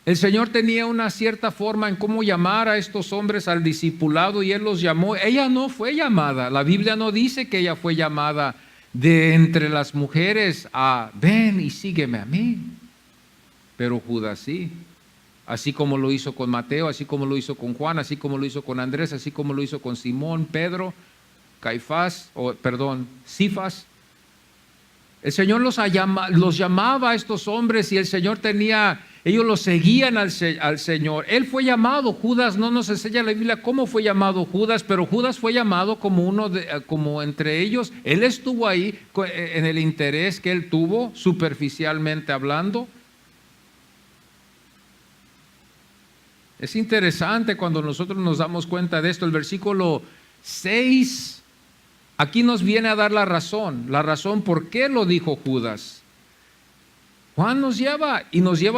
El Señor tenía una cierta forma en cómo llamar a estos hombres al discipulado, y Él los llamó. Ella no fue llamada. La Biblia no dice que ella fue llamada de entre las mujeres a ven y sígueme a mí. Pero Judas sí. Así como lo hizo con Mateo, así como lo hizo con Juan, así como lo hizo con Andrés, así como lo hizo con Simón, Pedro, Cifas. El Señor los llamaba a estos hombres, y el Señor ellos los seguían al Señor. Él fue llamado. Judas no nos enseña la Biblia cómo fue llamado Judas, pero Judas fue llamado como entre ellos. Él estuvo ahí en el interés que él tuvo, superficialmente hablando. Es interesante cuando nosotros nos damos cuenta de esto. El versículo 6 aquí nos viene a dar la razón por qué lo dijo Judas. Juan nos lleva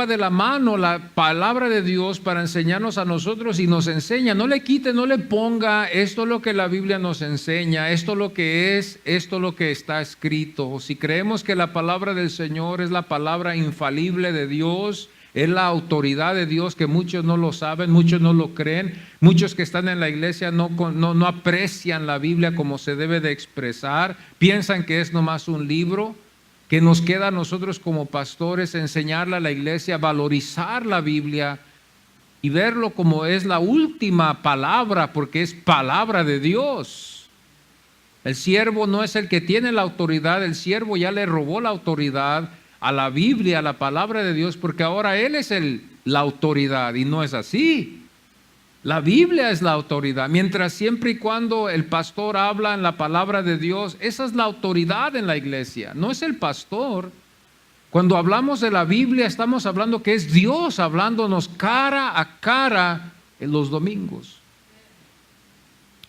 de la mano la palabra de Dios para enseñarnos a nosotros, y nos enseña. No le quite, no le ponga, esto es lo que la Biblia nos enseña, esto es lo que es, esto es lo que está escrito. Si creemos que la palabra del Señor es la palabra infalible de Dios, es la autoridad de Dios, que muchos no lo saben, muchos no lo creen, muchos que están en la iglesia no aprecian la Biblia como se debe de expresar, piensan que es nomás un libro, que nos queda a nosotros como pastores enseñarle a la iglesia, valorizar la Biblia y verlo como es la última palabra, porque es palabra de Dios. El siervo no es el que tiene la autoridad, el siervo ya le robó la autoridad a la Biblia, a la palabra de Dios, porque ahora él es la autoridad, y no es así. La Biblia es la autoridad. Mientras, siempre y cuando el pastor habla en la palabra de Dios, esa es la autoridad en la iglesia, no es el pastor. Cuando hablamos de la Biblia, estamos hablando que es Dios hablándonos cara a cara en los domingos.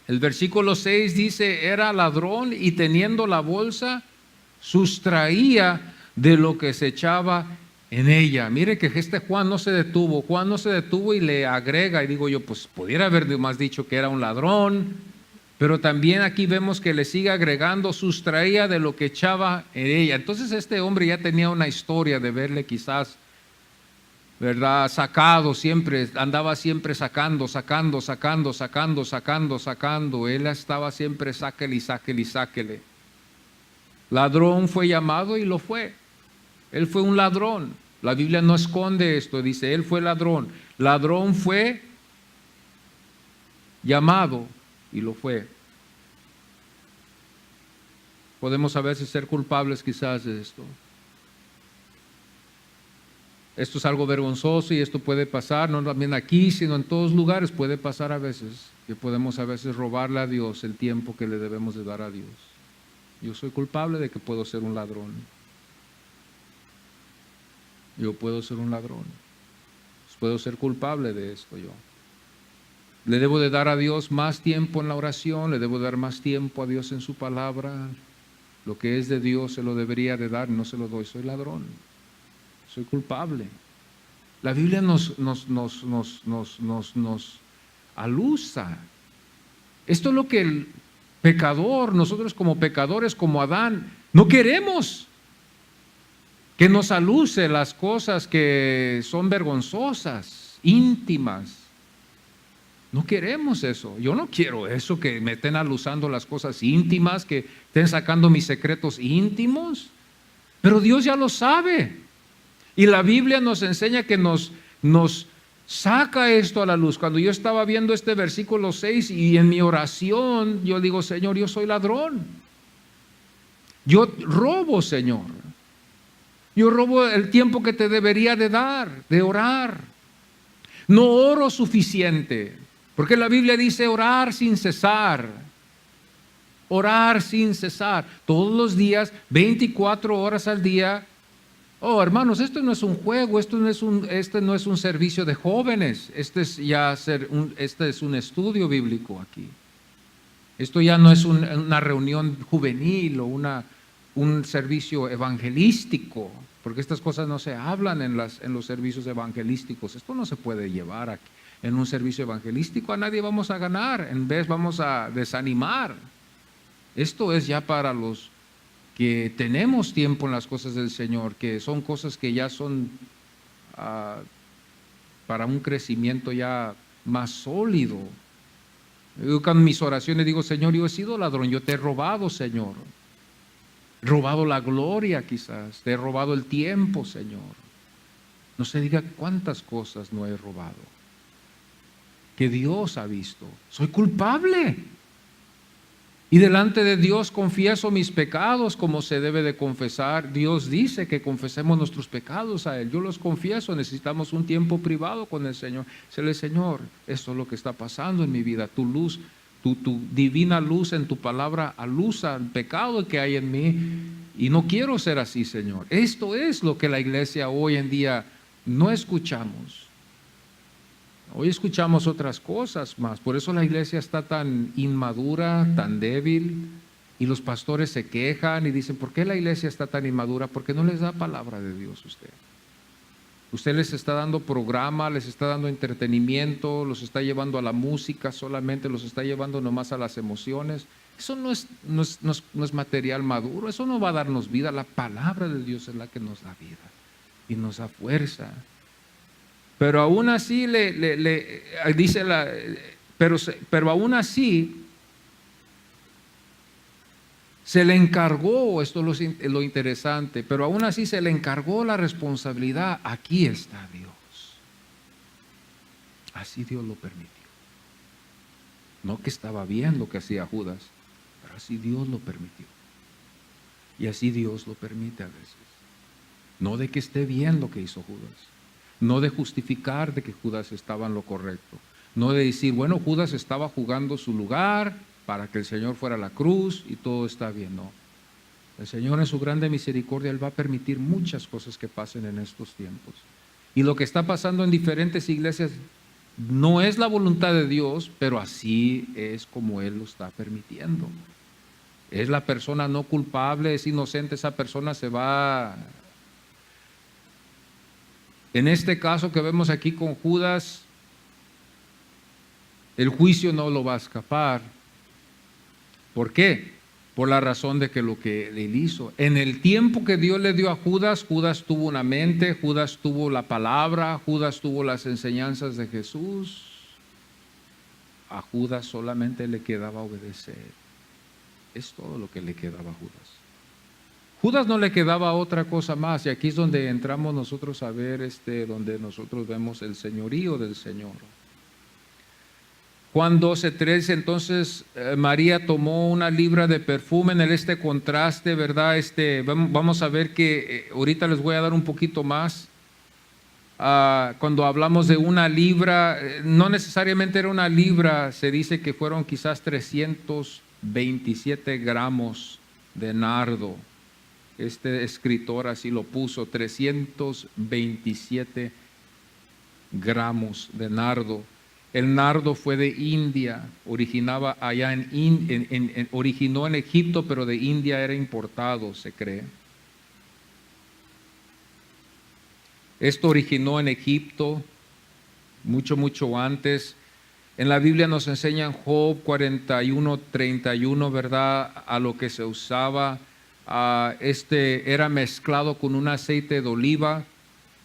El versículo 6 dice: era ladrón, y teniendo la bolsa, sustraía de lo que se echaba en ella. Mire que Juan no se detuvo, y le agrega, y digo yo, pues pudiera haber más dicho que era un ladrón, pero también aquí vemos que le sigue agregando: sustraía de lo que echaba en ella. Entonces este hombre ya tenía una historia de verle quizás ¿verdad? Sacado siempre, andaba siempre sacando. Él estaba siempre sáquele. Ladrón fue llamado y lo fue. Él fue un ladrón. La Biblia no esconde esto, dice, él fue ladrón. Ladrón fue llamado y lo fue. Podemos a veces ser culpables quizás de esto. Esto es algo vergonzoso y esto puede pasar, no también aquí, sino en todos lugares puede pasar a veces, que podemos a veces robarle a Dios el tiempo que le debemos de dar a Dios. Yo soy culpable de que puedo ser un ladrón. Yo puedo ser un ladrón. Puedo ser culpable de esto yo. Le debo de dar a Dios más tiempo en la oración, le debo dar más tiempo a Dios en su palabra. Lo que es de Dios se lo debería de dar, no se lo doy, soy ladrón. Soy culpable. La Biblia nos alusa. Esto es lo que el pecador, nosotros como pecadores, como Adán, no queremos. Que nos aluce las cosas que son vergonzosas, íntimas. No queremos eso. Yo no quiero eso, que me estén alusando las cosas íntimas, que estén sacando mis secretos íntimos. Pero Dios ya lo sabe. Y la Biblia nos enseña que nos saca esto a la luz. Cuando yo estaba viendo este versículo 6 y en mi oración, yo digo, Señor, yo soy ladrón. Yo robo, Señor. Yo robo el tiempo que te debería de dar, de orar. No oro suficiente, porque la Biblia dice orar sin cesar. Orar sin cesar. Todos los días, 24 horas al día. Oh, hermanos, esto no es un juego, este no es un servicio de jóvenes, este es un estudio bíblico aquí. Esto ya no es una reunión juvenil o un servicio evangelístico, porque estas cosas no se hablan en los servicios evangelísticos. Esto no se puede llevar aquí. En un servicio evangelístico a nadie vamos a ganar, en vez vamos a desanimar. Esto es ya para los que tenemos tiempo en las cosas del Señor, que son cosas que ya son para un crecimiento ya más sólido. Yo con mis oraciones digo, Señor, yo he sido ladrón, yo te he robado, Señor. He robado la gloria quizás, te he robado el tiempo, Señor. No se diga cuántas cosas no he robado, que Dios ha visto. Soy culpable. Y delante de Dios confieso mis pecados como se debe de confesar. Dios dice que confesemos nuestros pecados a Él. Yo los confieso, necesitamos un tiempo privado con el Señor. Dile, Señor, esto es lo que está pasando en mi vida. Tu luz, tu divina luz en tu palabra alusa el pecado que hay en mí. Y no quiero ser así, Señor. Esto es lo que la iglesia hoy en día no escuchamos. Hoy escuchamos otras cosas más, por eso la iglesia está tan inmadura, tan débil, y los pastores se quejan y dicen, ¿por qué la iglesia está tan inmadura? Porque no les da palabra de Dios usted. Usted les está dando programa, les está dando entretenimiento, los está llevando a la música solamente, los está llevando nomás a las emociones. Eso no es material maduro, eso no va a darnos vida. La palabra de Dios es la que nos da vida y nos da fuerza. Pero aún así pero aún así se le encargó, esto es lo interesante, pero aún así se le encargó la responsabilidad. Aquí está Dios. Así Dios lo permitió. No que estaba bien lo que hacía Judas, pero así Dios lo permitió. Y así Dios lo permite a veces. No de que esté bien lo que hizo Judas. No de justificar de que Judas estaba en lo correcto. No de decir, bueno, Judas estaba jugando su lugar para que el Señor fuera a la cruz y todo está bien. No. El Señor en su grande misericordia, Él va a permitir muchas cosas que pasen en estos tiempos. Y lo que está pasando en diferentes iglesias no es la voluntad de Dios, pero así es como Él lo está permitiendo. Es la persona no culpable, es inocente, esa persona se va. En este caso que vemos aquí con Judas, el juicio no lo va a escapar. ¿Por qué? por la razón de que lo que él hizo. En el tiempo que Dios le dio a Judas, Judas tuvo una mente, Judas tuvo la palabra, Judas tuvo las enseñanzas de Jesús. A Judas solamente le quedaba obedecer. Es todo lo que le quedaba a Judas. Judas no le quedaba otra cosa más, y aquí es donde entramos nosotros a ver, donde nosotros vemos el señorío del Señor. Juan 12:13, entonces María tomó una libra de perfume en este contraste, ¿verdad? Vamos a ver que ahorita les voy a dar un poquito más. Cuando hablamos de una libra, no necesariamente era una libra, se dice que fueron quizás 327 gramos de nardo. Este escritor así lo puso, 327 gramos de nardo. El nardo fue de India, originaba allá originó en Egipto, pero de India era importado, se cree. Esto originó en Egipto mucho antes. En la Biblia nos enseña en Job 41:31, ¿verdad? A lo que se usaba. Era mezclado con un aceite de oliva.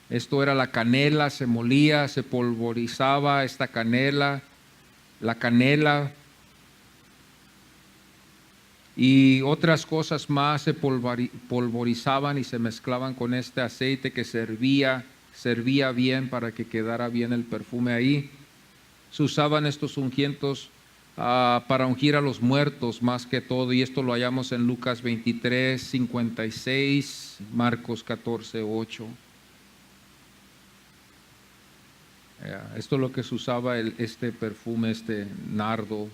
Esto era la canela, se molía, se polvorizaba esta canela, la canela y otras cosas más se polvorizaban y se mezclaban con este aceite que servía bien para que quedara bien el perfume ahí. Se usaban estos ungüentos para ungir a los muertos más que todo, y esto lo hallamos en Lucas 23:56, Marcos 14:8. Esto es lo que se usaba este perfume, este nardo.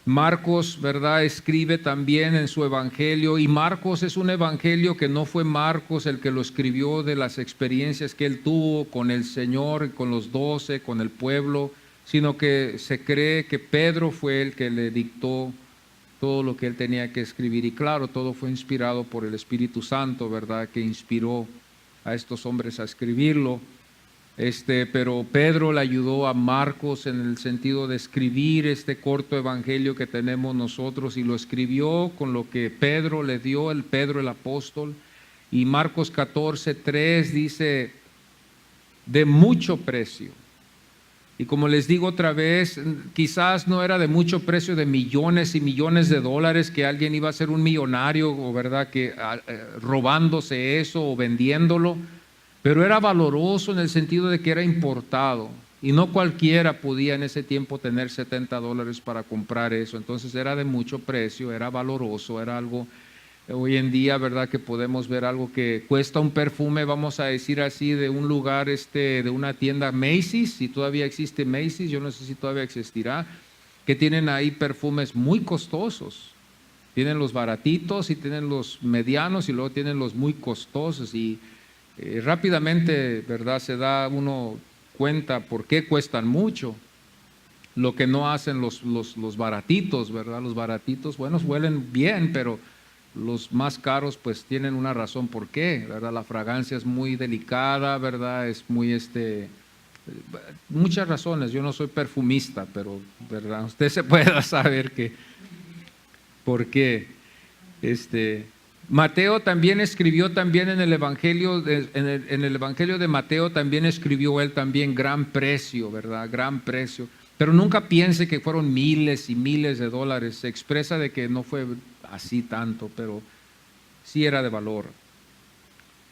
Marcos, ¿verdad?, escribe también en su evangelio, y Marcos es un evangelio que no fue Marcos el que lo escribió de las experiencias que él tuvo con el Señor, con los 12, con el pueblo, sino que se cree que Pedro fue el que le dictó todo lo que él tenía que escribir. Y claro, todo fue inspirado por el Espíritu Santo, ¿verdad?, que inspiró a estos hombres a escribirlo. Pero Pedro le ayudó a Marcos en el sentido de escribir este corto evangelio que tenemos nosotros, y lo escribió con lo que Pedro le dio, Pedro el apóstol. Y Marcos 14:3 dice, de mucho precio. Y como les digo otra vez, quizás no era de mucho precio de millones y millones de dólares, que alguien iba a ser un millonario, o verdad, que robándose eso o vendiéndolo. Pero era valoroso en el sentido de que era importado, y no cualquiera podía en ese tiempo tener $70 para comprar eso. Entonces era de mucho precio, era valoroso, era algo, hoy en día, ¿verdad?, que podemos ver algo que cuesta un perfume, vamos a decir así, de un lugar, de una tienda Macy's, si todavía existe Macy's, yo no sé si todavía existirá, que tienen ahí perfumes muy costosos. Tienen los baratitos y tienen los medianos y luego tienen los muy costosos, y rápidamente, ¿verdad?, se da uno cuenta por qué cuestan mucho. Lo que no hacen los baratitos, ¿verdad? Los baratitos, bueno, huelen bien, pero los más caros pues tienen una razón por qué, ¿verdad? La fragancia es muy delicada, ¿verdad? Es muy muchas razones. Yo no soy perfumista, pero, ¿verdad?, usted se puede saber que por qué. Mateo también escribió también en el Evangelio de Mateo también escribió él también gran precio, ¿verdad? Gran precio. Pero nunca piense que fueron miles y miles de dólares. Se expresa de que no fue así tanto, pero sí era de valor.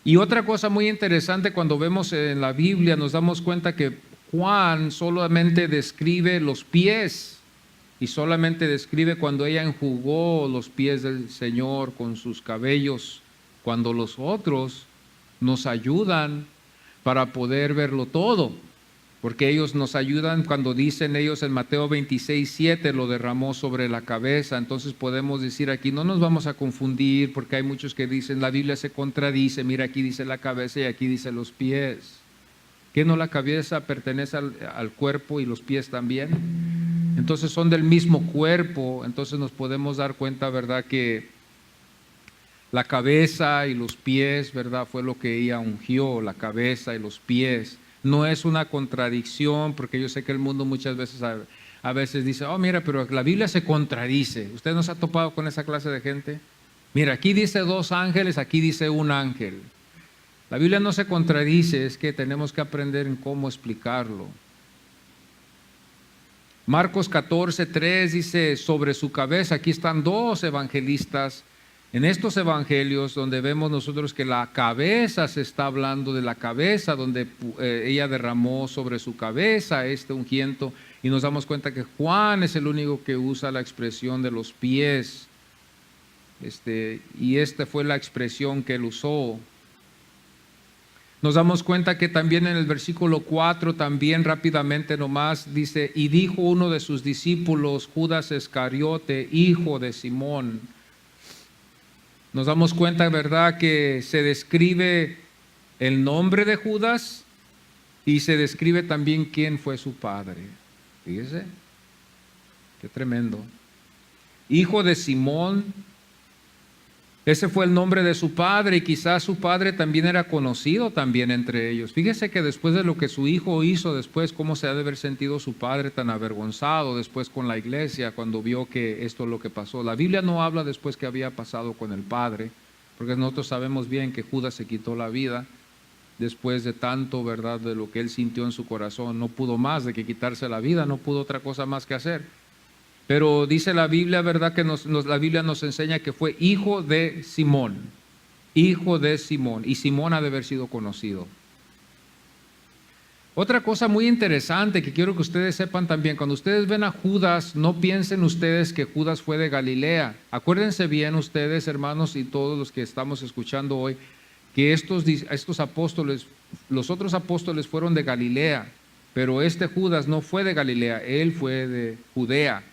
Y otra cosa muy interesante, cuando vemos en la Biblia nos damos cuenta que Juan solamente describe los pies, y solamente describe cuando ella enjugó los pies del Señor con sus cabellos, cuando los otros nos ayudan para poder verlo todo, porque ellos nos ayudan cuando dicen ellos en Mateo 26:7 lo derramó sobre la cabeza. Entonces podemos decir aquí, no nos vamos a confundir, porque hay muchos que dicen la Biblia se contradice, mira, aquí dice la cabeza y aquí dice los pies. ¿Qué no la cabeza pertenece al cuerpo y los pies también? Entonces son del mismo cuerpo. Entonces nos podemos dar cuenta, ¿verdad?, que la cabeza y los pies, ¿verdad?, fue lo que ella ungió, la cabeza y los pies. No es una contradicción, porque yo sé que el mundo muchas veces a veces dice, oh mira, pero la Biblia se contradice. ¿Usted no se ha topado con esa clase de gente? Mira, aquí dice 2 ángeles, aquí dice 1 ángel. La Biblia no se contradice, es que tenemos que aprender en cómo explicarlo. Marcos 14:3 dice, sobre su cabeza, aquí están 2 evangelistas en estos evangelios donde vemos nosotros que la cabeza se está hablando de la cabeza, donde ella derramó sobre su cabeza este ungüento, y nos damos cuenta que Juan es el único que usa la expresión de los pies, y esta fue la expresión que él usó. Nos damos cuenta que también en el versículo 4, también rápidamente nomás, dice, y dijo uno de sus discípulos, Judas Iscariote, hijo de Simón. Nos damos cuenta, ¿verdad?, que se describe el nombre de Judas y se describe también quién fue su padre. Fíjese, qué tremendo. Hijo de Simón. Ese fue el nombre de su padre, y quizás su padre también era conocido también entre ellos. Fíjese que después de lo que su hijo hizo después, cómo se ha de haber sentido su padre tan avergonzado después con la iglesia cuando vio que esto es lo que pasó. La Biblia no habla después que había pasado con el padre, porque nosotros sabemos bien que Judas se quitó la vida después de tanto, ¿verdad?, de lo que él sintió en su corazón. No pudo más de que quitarse la vida, no pudo otra cosa más que hacer. Pero dice la Biblia, ¿verdad?, que la Biblia nos enseña que fue hijo de Simón, y Simón ha de haber sido conocido. Otra cosa muy interesante que quiero que ustedes sepan también, cuando ustedes ven a Judas, no piensen ustedes que Judas fue de Galilea. Acuérdense bien ustedes, hermanos, y todos los que estamos escuchando hoy, que estos apóstoles, los otros apóstoles fueron de Galilea, pero este Judas no fue de Galilea, él fue de Judea,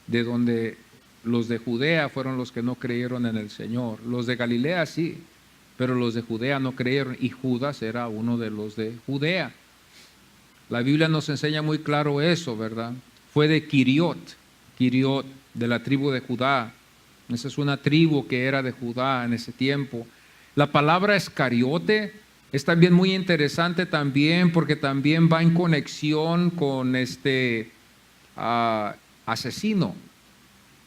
de donde los de Judea fueron los que no creyeron en el Señor. Los de Galilea sí, pero los de Judea no creyeron, y Judas era uno de los de Judea. La Biblia nos enseña muy claro eso, ¿verdad? Fue de Quiriot, de la tribu de Judá. Esa es una tribu que era de Judá en ese tiempo. La palabra Iscariote es también muy interesante también, porque también va en conexión con asesino.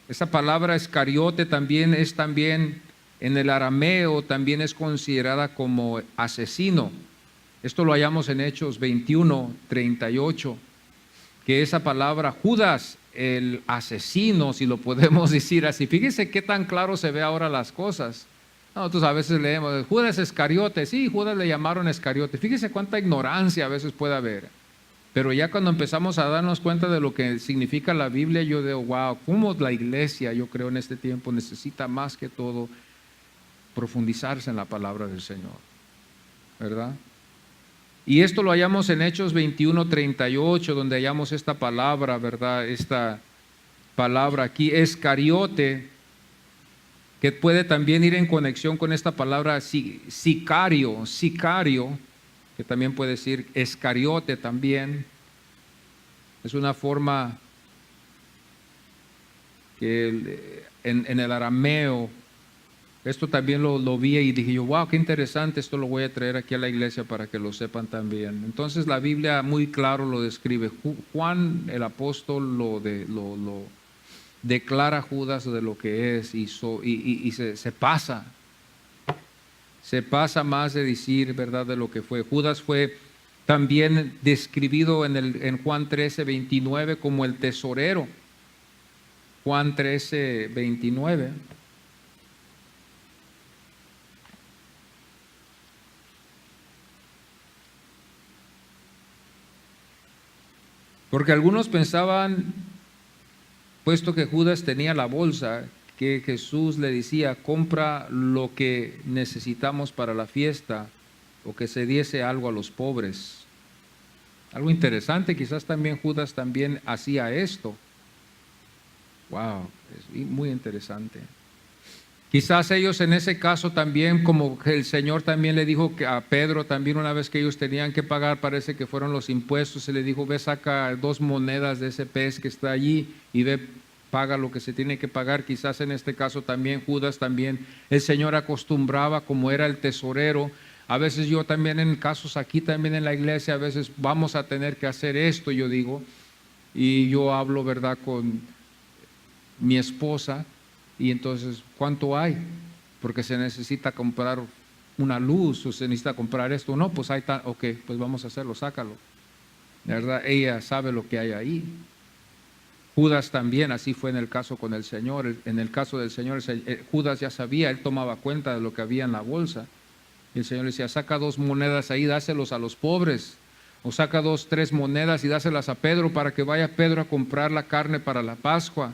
Esa palabra Iscariote también en el arameo también es considerada como asesino. Esto lo hallamos en Hechos 21:38, que esa palabra Judas, el asesino, si lo podemos decir así. Fíjese qué tan claro se ve ahora las cosas. Nosotros a veces leemos Judas Iscariote, sí, Judas le llamaron Iscariote. Fíjese cuánta ignorancia a veces puede haber. Pero ya cuando empezamos a darnos cuenta de lo que significa la Biblia, yo digo, wow, cómo la iglesia, yo creo, en este tiempo necesita más que todo profundizarse en la palabra del Señor, ¿verdad? Y esto lo hallamos en Hechos 21:38, donde hallamos esta palabra, ¿verdad? Esta palabra aquí, Iscariote, que puede también ir en conexión con esta palabra sicario, que también puede decir Iscariote también. Es una forma que en el arameo, esto también lo vi y dije yo, wow, qué interesante, esto lo voy a traer aquí a la iglesia para que lo sepan también. Entonces la Biblia muy claro lo describe. Juan el apóstol lo declara a Judas de lo que es, y se pasa. Se pasa más de decir, ¿verdad?, de lo que fue. Judas fue también describido en Juan 13:29 como el tesorero. Juan 13:29. Porque algunos pensaban, puesto que Judas tenía la bolsa, que Jesús le decía, compra lo que necesitamos para la fiesta, o que se diese algo a los pobres. Algo interesante, quizás también Judas también hacía esto. Wow, es muy interesante. Quizás ellos en ese caso también, como el Señor también le dijo que a Pedro también una vez que ellos tenían que pagar, parece que fueron los impuestos, se le dijo, ve, saca 2 monedas de ese pez que está allí y ve, paga lo que se tiene que pagar. Quizás en este caso también Judas también, el Señor acostumbraba, como era el tesorero. A veces yo también en casos aquí también en la iglesia, a veces vamos a tener que hacer esto, yo digo, y yo hablo, ¿verdad?, con mi esposa, y entonces, ¿cuánto hay? Porque se necesita comprar una luz, o se necesita comprar esto. No, pues hay ok, pues vamos a hacerlo, sácalo. ¿Verdad? Ella sabe lo que hay ahí. Judas también, así fue en el caso con el Señor. En el caso del Señor, Judas ya sabía, él tomaba cuenta de lo que había en la bolsa. Y el Señor le decía, saca 2 monedas ahí, dáselos a los pobres. O saca 2, 3 monedas y dáselas a Pedro para que vaya Pedro a comprar la carne para la Pascua.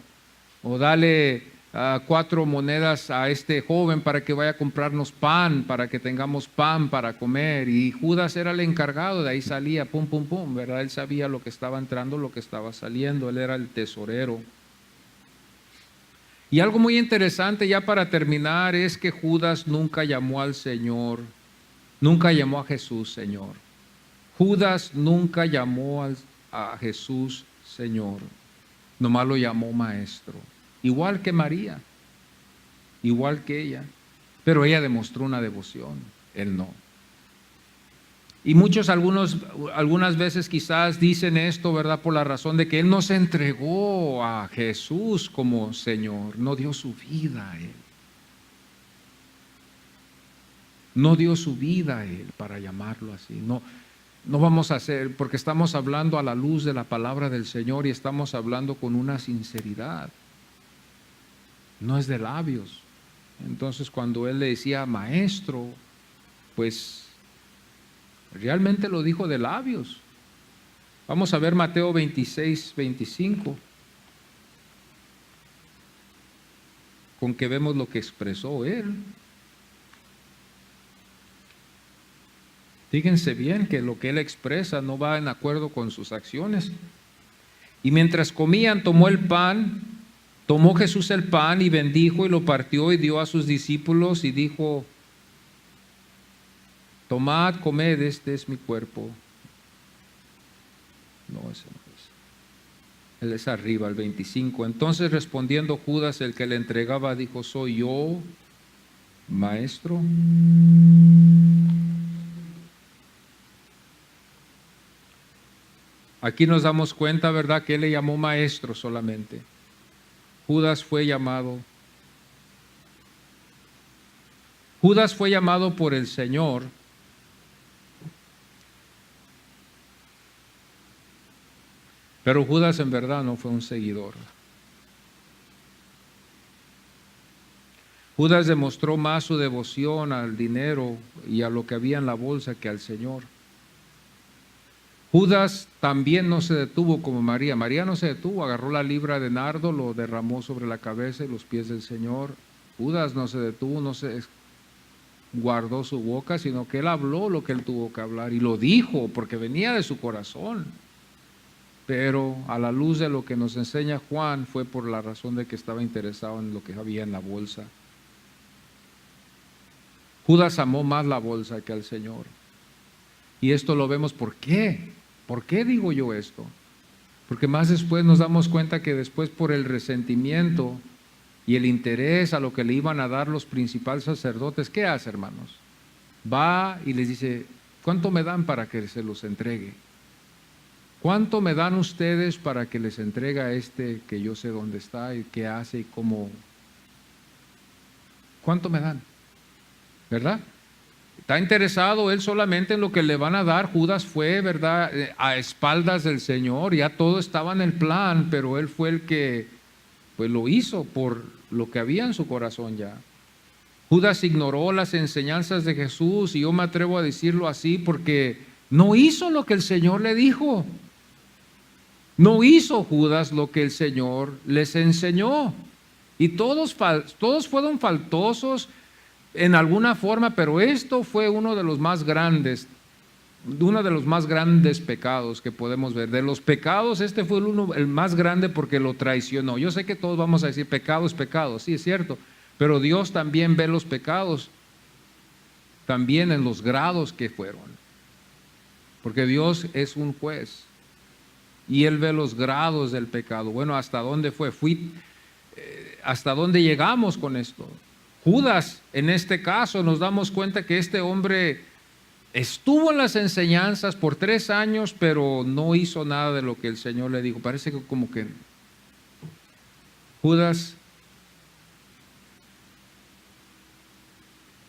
O dale 4 monedas a este joven para que vaya a comprarnos pan, para que tengamos pan para comer. Y Judas era el encargado, de ahí salía, pum, pum, pum, ¿verdad? Él sabía lo que estaba entrando, lo que estaba saliendo, él era el tesorero. Y algo muy interesante ya para terminar es que Judas nunca llamó al Señor, nunca llamó a Jesús Señor. Judas nunca llamó a Jesús Señor, nomás lo llamó Maestro. Igual que María, igual que ella, pero ella demostró una devoción, él no. Y muchos, algunas veces quizás dicen esto, ¿verdad?, por la razón de que él no se entregó a Jesús como Señor, no dio su vida a él. No dio su vida a él, para llamarlo así. No vamos a hacer, porque estamos hablando a la luz de la palabra del Señor y estamos hablando con una sinceridad. No es de labios. Entonces, cuando él le decía Maestro, pues realmente lo dijo de labios. Vamos a ver Mateo 26, 25, con que vemos lo que expresó él. Fíjense bien que lo que él expresa no va en acuerdo con sus acciones. Y mientras comían, tomó Jesús el pan y bendijo y lo partió y dio a sus discípulos y dijo, tomad, comed, este es mi cuerpo. No, ese no es. Él es arriba, el 25. Entonces respondiendo Judas, el que le entregaba, dijo, ¿soy yo, Maestro? Aquí nos damos cuenta, ¿verdad?, que él le llamó Maestro solamente. Judas fue llamado por el Señor, pero Judas en verdad no fue un seguidor. Judas demostró más su devoción al dinero y a lo que había en la bolsa que al Señor. Judas también no se detuvo como María. María no se detuvo, agarró la libra de nardo, lo derramó sobre la cabeza y los pies del Señor. Judas no se detuvo, no se guardó su boca, sino que él habló lo que él tuvo que hablar y lo dijo porque venía de su corazón. Pero a la luz de lo que nos enseña Juan, fue por la razón de que estaba interesado en lo que había en la bolsa. Judas amó más la bolsa que al Señor. Y esto lo vemos, ¿por qué? ¿Por qué digo yo esto? Porque más después nos damos cuenta que después, por el resentimiento y el interés a lo que le iban a dar los principales sacerdotes, ¿qué hace, hermanos? Va y les dice, ¿cuánto me dan para que se los entregue? ¿Cuánto me dan ustedes para que les entregue a este que yo sé dónde está y qué hace y cómo? ¿Cuánto me dan? ¿Verdad? Está interesado él solamente en lo que le van a dar. Judas fue, ¿verdad?, a espaldas del Señor, ya todo estaba en el plan, pero él fue el que pues lo hizo por lo que había en su corazón ya. Judas ignoró las enseñanzas de Jesús, y yo me atrevo a decirlo así porque no hizo lo que el Señor le dijo. No hizo Judas lo que el Señor les enseñó. Y todos fueron faltosos en alguna forma, pero esto fue uno de los más grandes pecados que podemos ver. De los pecados, este fue el más grande porque lo traicionó. Yo sé que todos vamos a decir pecado es pecado, sí es cierto, pero Dios también ve los pecados, también en los grados que fueron, porque Dios es un juez y Él ve los grados del pecado. Bueno, ¿hasta dónde fue? ¿Hasta dónde llegamos con esto? Judas, en este caso, nos damos cuenta que este hombre Estuvo en las enseñanzas por 3 años, pero no hizo nada de lo que el Señor le dijo. Parece que como que Judas,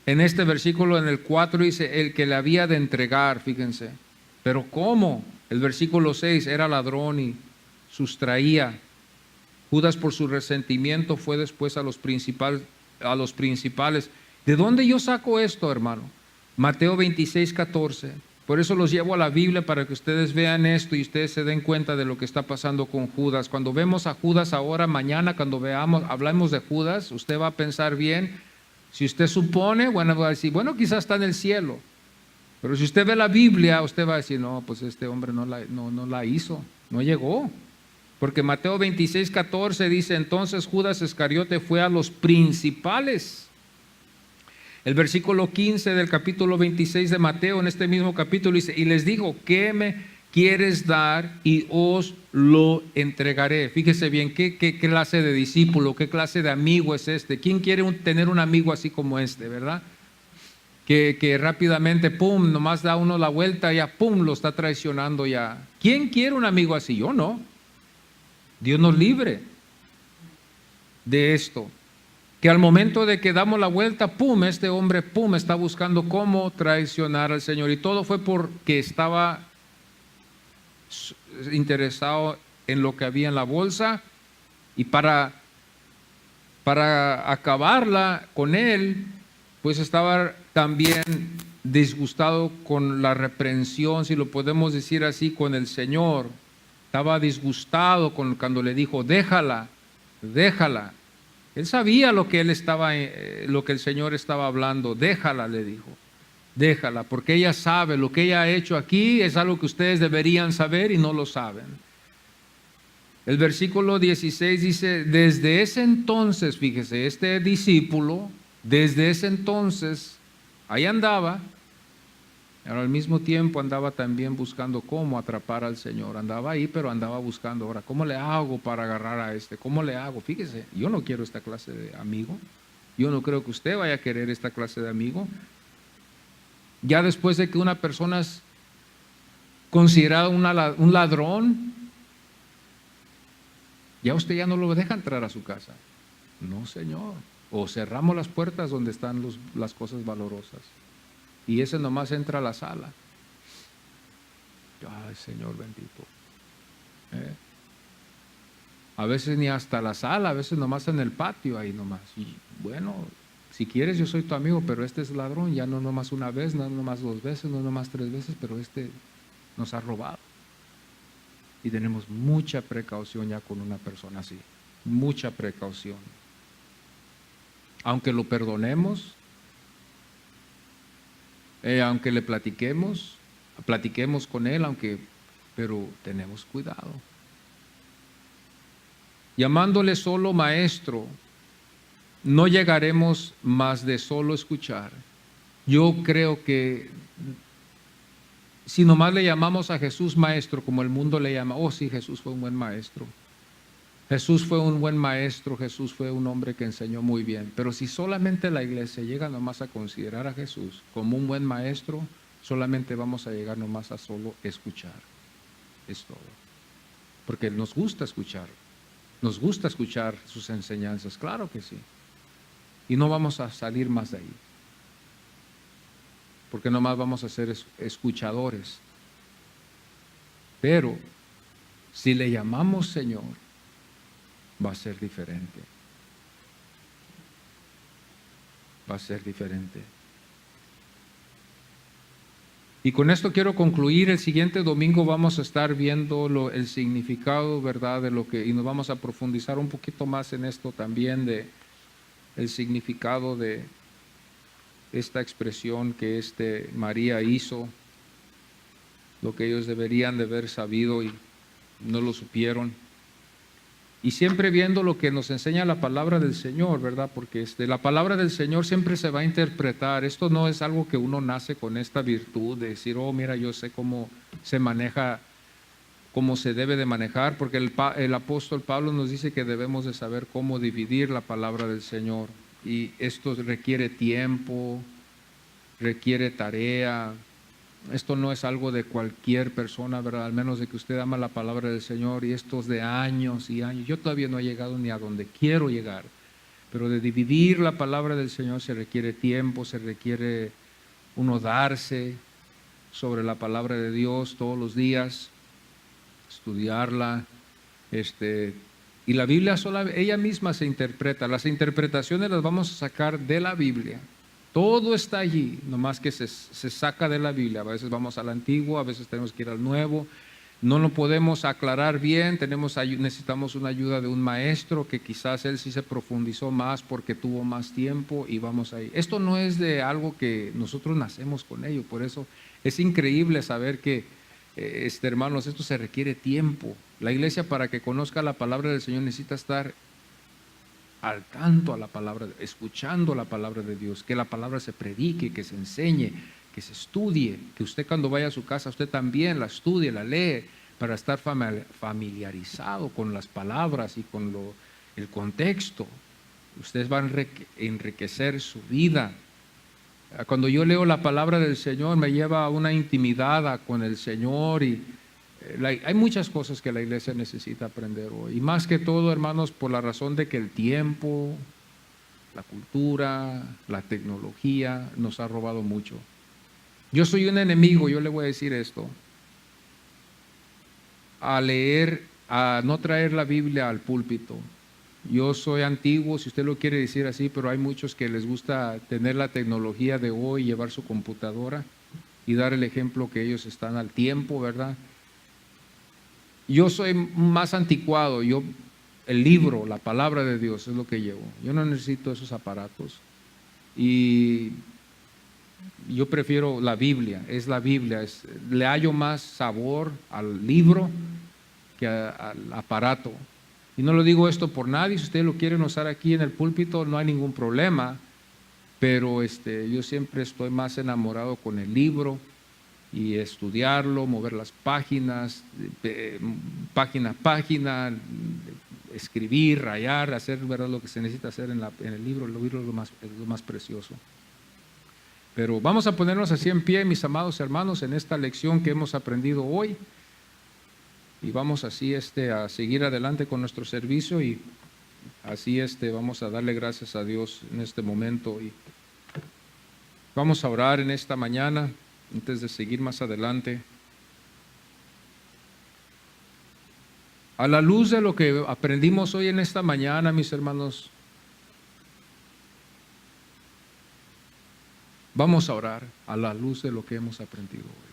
en este versículo, en el 4, dice, el que le había de entregar, fíjense. Pero ¿cómo? El versículo 6, era ladrón y sustraía. Judas, por su resentimiento, fue después a los principales. ¿De dónde yo saco esto, hermano? Mateo 26, 14. Por eso los llevo a la Biblia, para que ustedes vean esto y ustedes se den cuenta de lo que está pasando con Judas. Cuando vemos a Judas ahora, mañana, cuando hablamos de Judas, usted va a pensar bien. Si usted supone, bueno, va a decir, bueno, quizás está en el cielo. Pero si usted ve la Biblia, usted va a decir, no, pues este hombre no la hizo, no llegó. Porque Mateo 26, 14 dice, entonces Judas Iscariote fue a los principales. El versículo 15 del capítulo 26 de Mateo, en este mismo capítulo, dice, y les dijo, ¿qué me quieres dar? Y os lo entregaré. Fíjese bien, ¿qué clase de discípulo, qué clase de amigo es este? ¿Quién quiere tener un amigo así como este, verdad? Que rápidamente, pum, nomás da uno la vuelta, ya pum, lo está traicionando ya. ¿Quién quiere un amigo así? Yo no. Dios nos libre de esto. Que al momento de que damos la vuelta, pum, este hombre, pum, está buscando cómo traicionar al Señor. Y todo fue porque estaba interesado en lo que había en la bolsa. Y para acabarla con él, pues estaba también disgustado con la reprensión, si lo podemos decir así, con el Señor. Estaba disgustado cuando le dijo, déjala, déjala. Él sabía lo que el Señor estaba hablando. Déjala, le dijo. Déjala, porque ella sabe lo que ella ha hecho aquí, es algo que ustedes deberían saber y no lo saben. El versículo 16 dice, desde ese entonces, fíjese, este discípulo, desde ese entonces, ahí andaba, pero al mismo tiempo andaba también buscando cómo atrapar al Señor. Andaba ahí, pero andaba buscando, ahora, ¿cómo le hago para agarrar a este? ¿Cómo le hago? Fíjese, yo no quiero esta clase de amigo. Yo no creo que usted vaya a querer esta clase de amigo. Ya después de que una persona es considerada un ladrón, ya usted ya no lo deja entrar a su casa. No, Señor. O cerramos las puertas donde están las cosas valorosas. Y ese nomás entra a la sala. Ay, Señor bendito. A veces ni hasta la sala, a veces nomás en el patio ahí nomás. Y bueno, si quieres yo soy tu amigo, pero este es ladrón, ya no nomás una vez, no nomás 2 veces, no nomás 3 veces, pero este nos ha robado. Y tenemos mucha precaución ya con una persona así, mucha precaución. Aunque lo perdonemos, aunque le platiquemos con él, pero tenemos cuidado. Llamándole solo maestro, no llegaremos más de solo escuchar. Yo creo que si nomás le llamamos a Jesús maestro, como el mundo le llama, oh sí, Jesús fue un buen maestro. Jesús fue un buen maestro, Jesús fue un hombre que enseñó muy bien. Pero si solamente la iglesia llega nomás a considerar a Jesús como un buen maestro, solamente vamos a llegar nomás a solo escuchar. Es todo. Porque nos gusta escuchar sus enseñanzas, claro que sí. Y no vamos a salir más de ahí. Porque nomás vamos a ser escuchadores. Pero si le llamamos Señor, va a ser diferente. Va a ser diferente. Y con esto quiero concluir. El siguiente domingo vamos a estar viendo el significado, ¿verdad? Y nos vamos a profundizar un poquito más en esto también, de el significado de esta expresión que María hizo, lo que ellos deberían de haber sabido y no lo supieron. Y siempre viendo lo que nos enseña la palabra del Señor, ¿verdad? Porque la palabra del Señor siempre se va a interpretar. Esto no es algo que uno nace con esta virtud de decir, oh, mira, yo sé cómo se maneja, cómo se debe de manejar, porque el apóstol Pablo nos dice que debemos de saber cómo dividir la palabra del Señor. Y esto requiere tiempo, requiere tarea, Esto no es algo de cualquier persona, ¿verdad? Al menos de que usted ama la palabra del Señor, y estos de años y años. Yo todavía no he llegado ni a donde quiero llegar, pero de dividir la palabra del Señor se requiere tiempo, se requiere uno darse sobre la palabra de Dios todos los días, estudiarla, y la Biblia ella misma se interpreta. Las interpretaciones las vamos a sacar de la Biblia. Todo está allí, nomás que se saca de la Biblia. A veces vamos al Antiguo, a veces tenemos que ir al Nuevo. No lo podemos aclarar bien, necesitamos una ayuda de un maestro que quizás él sí se profundizó más porque tuvo más tiempo, y vamos ahí. Esto no es de algo que nosotros nacemos con ello, por eso es increíble saber que, hermanos, esto se requiere tiempo. La iglesia, para que conozca la palabra del Señor, necesita estar al tanto a la palabra, escuchando la palabra de Dios, que la palabra se predique, que se enseñe, que se estudie, que usted cuando vaya a su casa, usted también la estudie, la lee, para estar familiarizado con las palabras y con el contexto. Usted va a enriquecer su vida. Cuando yo leo la palabra del Señor, me lleva a una intimidad con el Señor, y hay muchas cosas que la iglesia necesita aprender hoy, y más que todo, hermanos, por la razón de que el tiempo, la cultura, la tecnología nos ha robado mucho. Yo soy un enemigo, yo le voy a decir esto, a no traer la Biblia al púlpito. Yo soy antiguo, si usted lo quiere decir así, pero hay muchos que les gusta tener la tecnología de hoy, llevar su computadora y dar el ejemplo que ellos están al tiempo, ¿verdad? Yo soy más anticuado, el libro, la palabra de Dios es lo que llevo. Yo no necesito esos aparatos, y yo prefiero la Biblia, es la Biblia. Le hallo más sabor al libro que al aparato. Y no lo digo esto por nadie, si ustedes lo quieren usar aquí en el púlpito, no hay ningún problema, pero yo siempre estoy más enamorado con el libro, y estudiarlo, mover las páginas, página a página, escribir, rayar, hacer, ¿verdad?, lo que se necesita hacer en el libro. El libro es lo más precioso. Pero vamos a ponernos así en pie, mis amados hermanos, en esta lección que hemos aprendido hoy, y vamos así a seguir adelante con nuestro servicio, y así vamos a darle gracias a Dios en este momento, y vamos a orar en esta mañana antes de seguir más adelante. A la luz de lo que aprendimos hoy en esta mañana, mis hermanos, vamos a orar a la luz de lo que hemos aprendido hoy.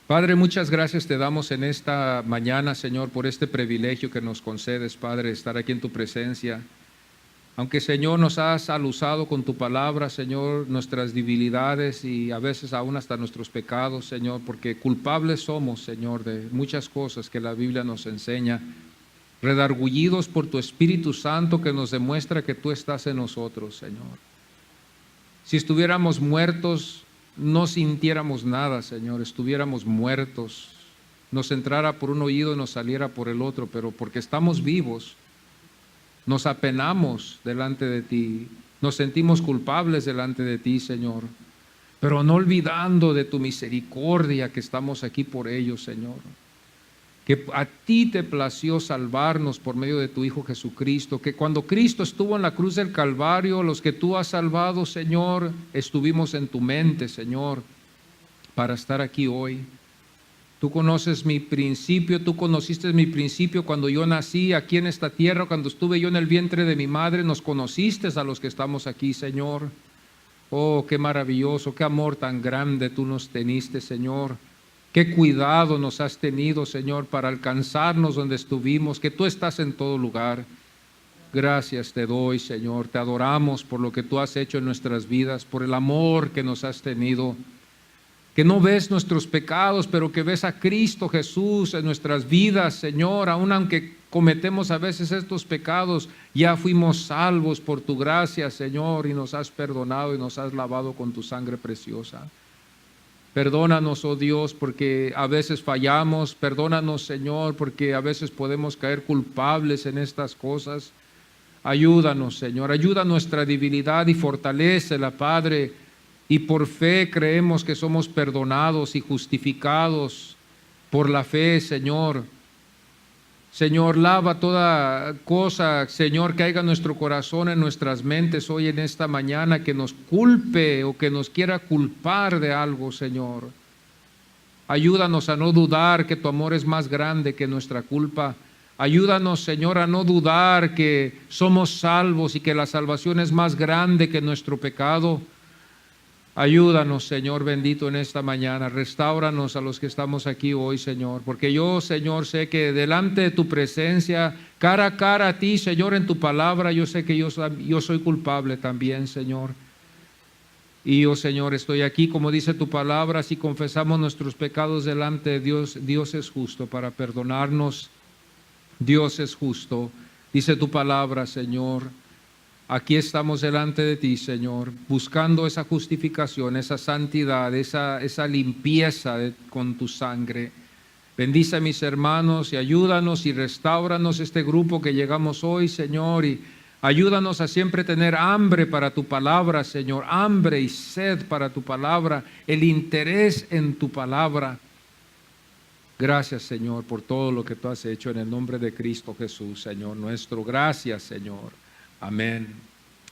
Padre, muchas gracias te damos en esta mañana, Señor, por este privilegio que nos concedes, Padre, estar aquí en tu presencia. Aunque, Señor, nos has alusado con tu palabra, Señor, nuestras debilidades y a veces aún hasta nuestros pecados, Señor, porque culpables somos, Señor, de muchas cosas que la Biblia nos enseña, redargullidos por tu Espíritu Santo que nos demuestra que tú estás en nosotros, Señor. Si estuviéramos muertos, no sintiéramos nada, Señor, estuviéramos muertos, nos entrara por un oído y nos saliera por el otro, pero porque estamos vivos, nos apenamos delante de ti, nos sentimos culpables delante de ti, Señor, pero no olvidando de tu misericordia que estamos aquí por ellos, Señor. Que a ti te plació salvarnos por medio de tu Hijo Jesucristo, que cuando Cristo estuvo en la cruz del Calvario, los que tú has salvado, Señor, estuvimos en tu mente, Señor, para estar aquí hoy. Tú conoces mi principio, tú conociste mi principio cuando yo nací aquí en esta tierra, cuando estuve yo en el vientre de mi madre, nos conociste a los que estamos aquí, Señor. Oh, qué maravilloso, qué amor tan grande tú nos teniste, Señor. Qué cuidado nos has tenido, Señor, para alcanzarnos donde estuvimos, que tú estás en todo lugar. Gracias te doy, Señor, te adoramos por lo que tú has hecho en nuestras vidas, por el amor que nos has tenido. Que no ves nuestros pecados, pero que ves a Cristo Jesús en nuestras vidas, Señor. Aun aunque cometemos a veces estos pecados, ya fuimos salvos por tu gracia, Señor, y nos has perdonado y nos has lavado con tu sangre preciosa. Perdónanos, oh Dios, porque a veces fallamos. Perdónanos, Señor, porque a veces podemos caer culpables en estas cosas. Ayúdanos, Señor, ayuda nuestra debilidad y fortalécela, Padre. y por fe creemos que somos perdonados y justificados por la fe, Señor. Señor, lava toda cosa, Señor, que haya en nuestro corazón, en nuestras mentes hoy en esta mañana, que nos culpe o que nos quiera culpar de algo, Señor. Ayúdanos a no dudar que tu amor es más grande que nuestra culpa. Ayúdanos, Señor, a no dudar que somos salvos y que la salvación es más grande que nuestro pecado. Ayúdanos, Señor bendito, en esta mañana. Restáuranos a los que estamos aquí hoy, Señor. Porque yo, Señor, sé que delante de tu presencia, cara a cara a ti, Señor, en tu palabra, yo sé que yo soy culpable también, Señor. Y yo, Señor, estoy aquí, como dice tu palabra, si confesamos nuestros pecados delante de Dios, Dios es justo para perdonarnos. Dios es justo. Dice tu palabra, Señor. Aquí estamos delante de ti, Señor, buscando esa justificación, esa santidad, esa limpieza con tu sangre. Bendice a mis hermanos y ayúdanos y restáuranos este grupo que llegamos hoy, Señor, y ayúdanos a siempre tener hambre para tu palabra, Señor, hambre y sed para tu palabra, el interés en tu palabra. Gracias, Señor, por todo lo que tú has hecho en el nombre de Cristo Jesús, Señor nuestro. Gracias, Señor. Amén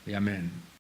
y amén.